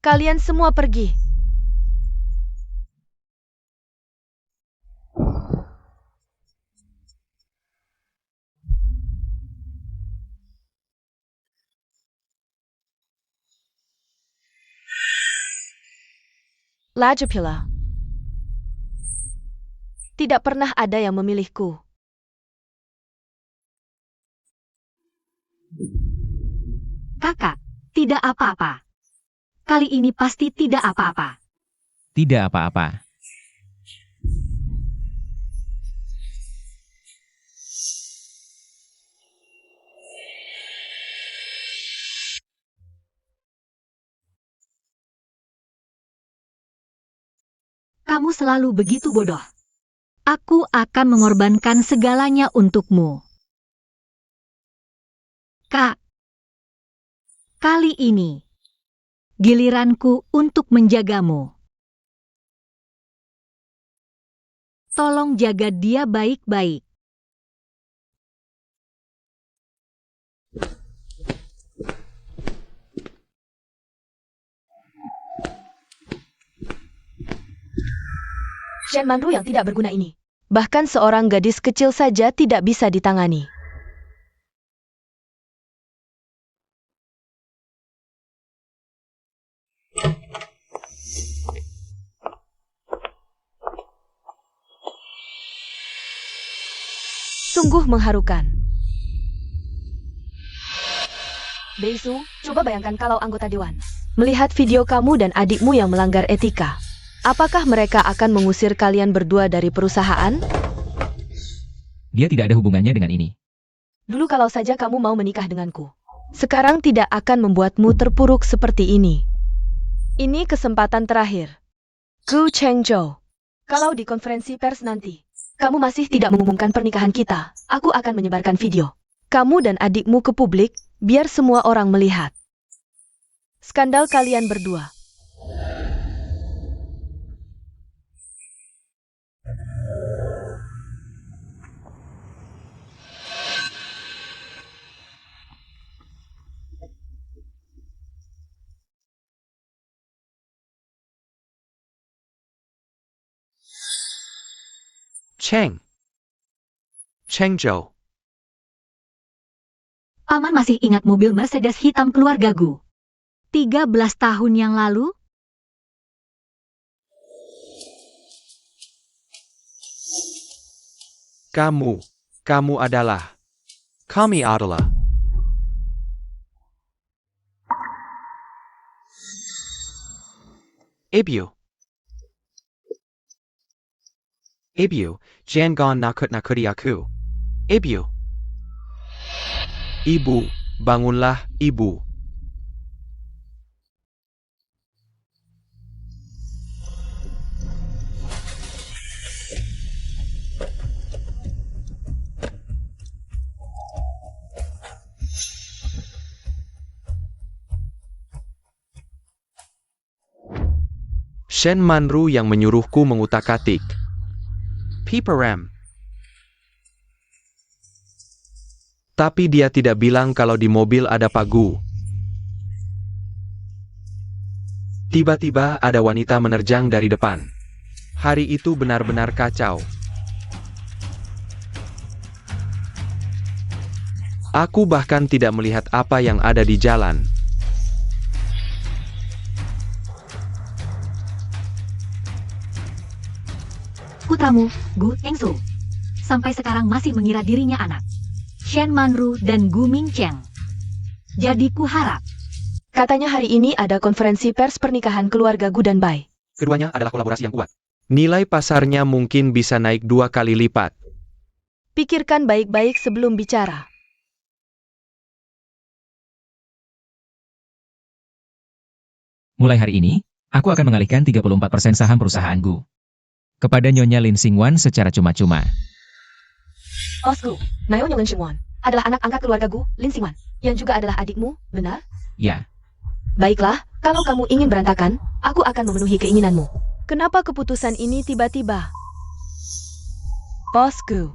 Kalian semua pergi. Lajapila. Tidak pernah ada yang memilihku. kakak, tidak apa-apa. Kali ini pasti tidak apa-apa. Tidak apa-apa. Kamu selalu begitu bodoh. Aku akan mengorbankan segalanya untukmu. Kak, kali ini giliranku untuk menjagamu. Tolong jaga dia baik-baik. Shen Manru yang tidak berguna ini. Bahkan seorang gadis kecil saja tidak bisa ditangani. Sungguh mengharukan. Beisu, coba bayangkan kalau anggota dewan melihat video kamu dan adikmu yang melanggar etika. Apakah mereka akan mengusir kalian berdua dari perusahaan? Dia tidak ada hubungannya dengan ini. Dulu kalau saja kamu mau menikah denganku. Sekarang tidak akan membuatmu terpuruk seperti ini. Ini kesempatan terakhir. Gu Chengzhou. Kalau di konferensi pers nanti kamu masih tidak mengumumkan pernikahan kita, aku akan menyebarkan video kamu dan adikmu ke publik, biar semua orang melihat skandal kalian berdua. Chengzhou. Paman masih ingat mobil Mercedes hitam keluarga Gu 13 tahun yang lalu? Kamu adalah. Kami adalah. Ibu, jangan nakut-nakuti aku. Ibu, bangunlah, Ibu. Shen Manru yang menyuruhku mengutak-atik. Piperem. Tapi dia tidak bilang kalau di mobil ada Pagu. Tiba-tiba ada wanita menerjang dari depan. Hari itu benar-benar kacau. Aku bahkan tidak melihat apa yang ada di jalan. Putramu, Gu Engsu, sampai sekarang masih mengira dirinya anak Shen Manru dan Gu Mingcheng. Jadi kuharap. Katanya hari ini ada konferensi pers pernikahan keluarga Gu dan Bai. Keduanya adalah kolaborasi yang kuat. Nilai pasarnya mungkin bisa naik 2 kali lipat. Pikirkan baik-baik sebelum bicara. Mulai hari ini, aku akan mengalihkan 34% saham perusahaan Gu kepada Nyonya Lin Xingwan secara cuma-cuma. Bos Gu, Nyonya Lin Xingwan adalah anak angkat keluarga Gu, Lin Xingwan, yang juga adalah adikmu, benar? Ya, Baiklah, kalau kamu ingin berantakan, aku akan memenuhi keinginanmu. Kenapa keputusan ini tiba-tiba? Bos Gu,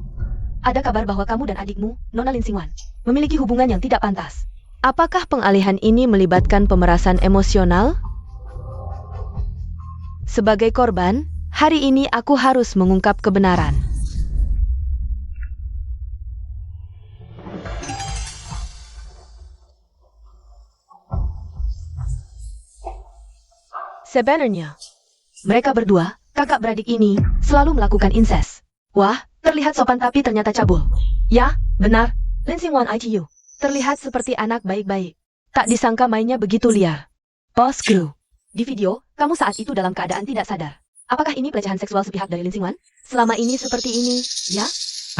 ada kabar bahwa kamu dan adikmu, Nona Lin Xingwan, memiliki hubungan yang tidak pantas. Apakah pengalihan ini melibatkan pemerasan emosional? Sebagai korban, hari ini aku harus mengungkap kebenaran. Sebenarnya, mereka berdua, kakak beradik ini, selalu melakukan incest. Wah, terlihat sopan tapi ternyata cabul. Ya, benar, Lin Xingwan ITU. Terlihat seperti anak baik-baik. Tak disangka mainnya begitu liar. Bos Gu, di video, kamu saat itu dalam keadaan tidak sadar. Apakah ini pelecehan seksual sepihak dari Lin Xingwan? Selama ini seperti ini, ya?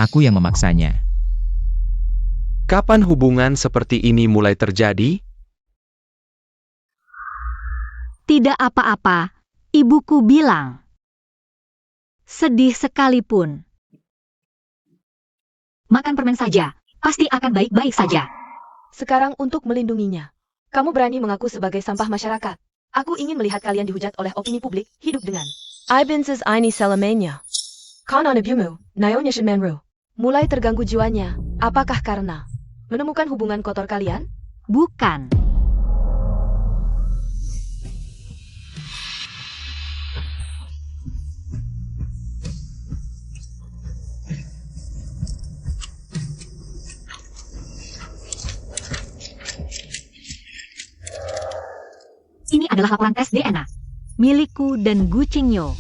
aku yang memaksanya. Kapan hubungan seperti ini mulai terjadi? Tidak apa-apa, ibuku bilang. Sedih sekalipun. Makan permen saja, pasti akan baik-baik saja. Sekarang untuk melindunginya. Kamu berani mengaku sebagai sampah masyarakat. Aku ingin melihat kalian dihujat oleh opini publik, hidup dengan I bin says ini selamanya. Kanan ibumu, Nyonya Shen Manru. Mulai terganggu jiwanya, apakah karena menemukan hubungan kotor kalian? Bukan. Ini adalah laporan tes DNA milikku dan Gu Qingyo.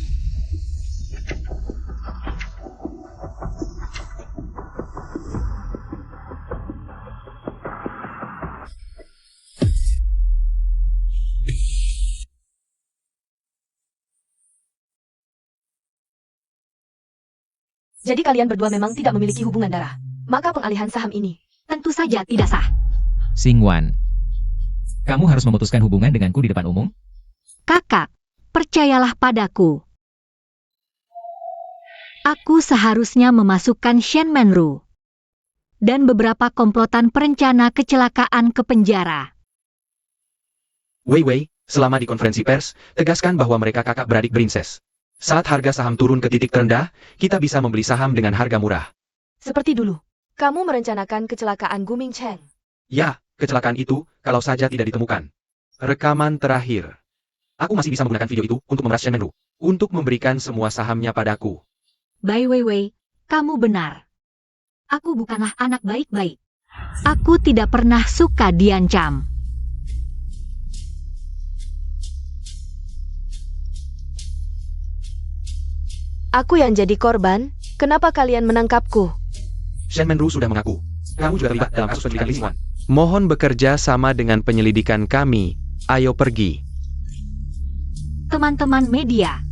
Jadi kalian berdua memang tidak memiliki hubungan darah. Maka pengalihan saham ini. Tentu saja tidak sah. Xingwan. Kamu harus memutuskan hubungan denganku di depan umum? Kakak, percayalah padaku. Aku seharusnya memasukkan Shen Menru dan beberapa komplotan perencana kecelakaan ke penjara. Wei Wei, selama di konferensi pers, tegaskan bahwa mereka kakak beradik Prinses. Saat harga saham turun ke titik terendah, kita bisa membeli saham dengan harga murah. Seperti dulu. Kamu merencanakan kecelakaan Gu Mingcheng. Ya, kecelakaan itu, kalau saja tidak ditemukan. Rekaman terakhir. Aku masih bisa menggunakan video itu untuk memeras Shen Menru. Untuk memberikan semua sahamnya padaku. Bai Weiwei, kamu benar. Aku bukanlah anak baik-baik. Aku tidak pernah suka diancam. Aku yang jadi korban, kenapa kalian menangkapku? Shen Menru sudah mengaku. Kamu juga terlibat dalam kasus penyelidikan Li Xingwan. Mohon bekerja sama dengan penyelidikan kami. Ayo pergi. Teman-teman media,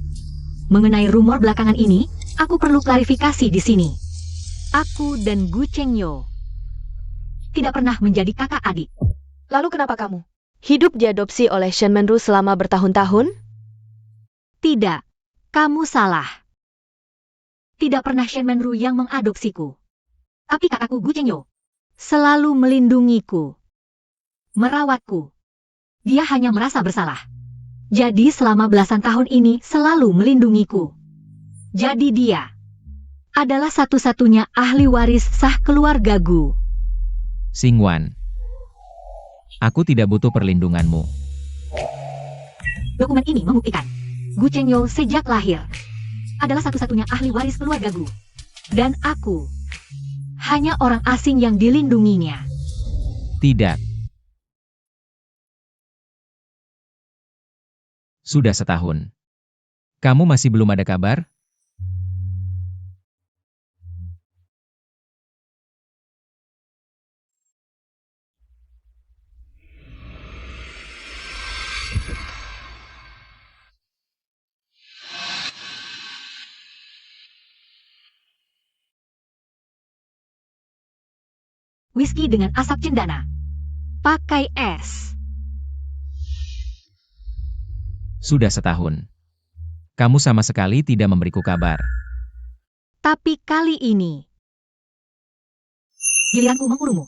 mengenai rumor belakangan ini, aku perlu klarifikasi di sini. Aku dan Gu Qingyo tidak pernah menjadi kakak adik. Lalu kenapa kamu hidup diadopsi oleh Shen Menru selama bertahun-tahun? Tidak, kamu salah. Tidak pernah Shen Menru yang mengadopsiku. Tapi kakakku Gu Qingyo selalu melindungiku, merawatku. Dia hanya merasa bersalah. Jadi selama belasan tahun ini selalu melindungiku. Jadi dia adalah satu-satunya ahli waris sah keluarga Gu. Xingwan. Aku tidak butuh perlindunganmu. Dokumen ini membuktikan Gu Qingyo sejak lahir adalah satu-satunya ahli waris keluarga Gu. Dan aku hanya orang asing yang dilindunginya. Tidak. Sudah setahun. Kamu masih belum ada kabar? Whisky dengan asap cendana. Pakai es. Sudah setahun. Kamu sama sekali tidak memberiku kabar. Tapi kali ini giliranku mengurumu.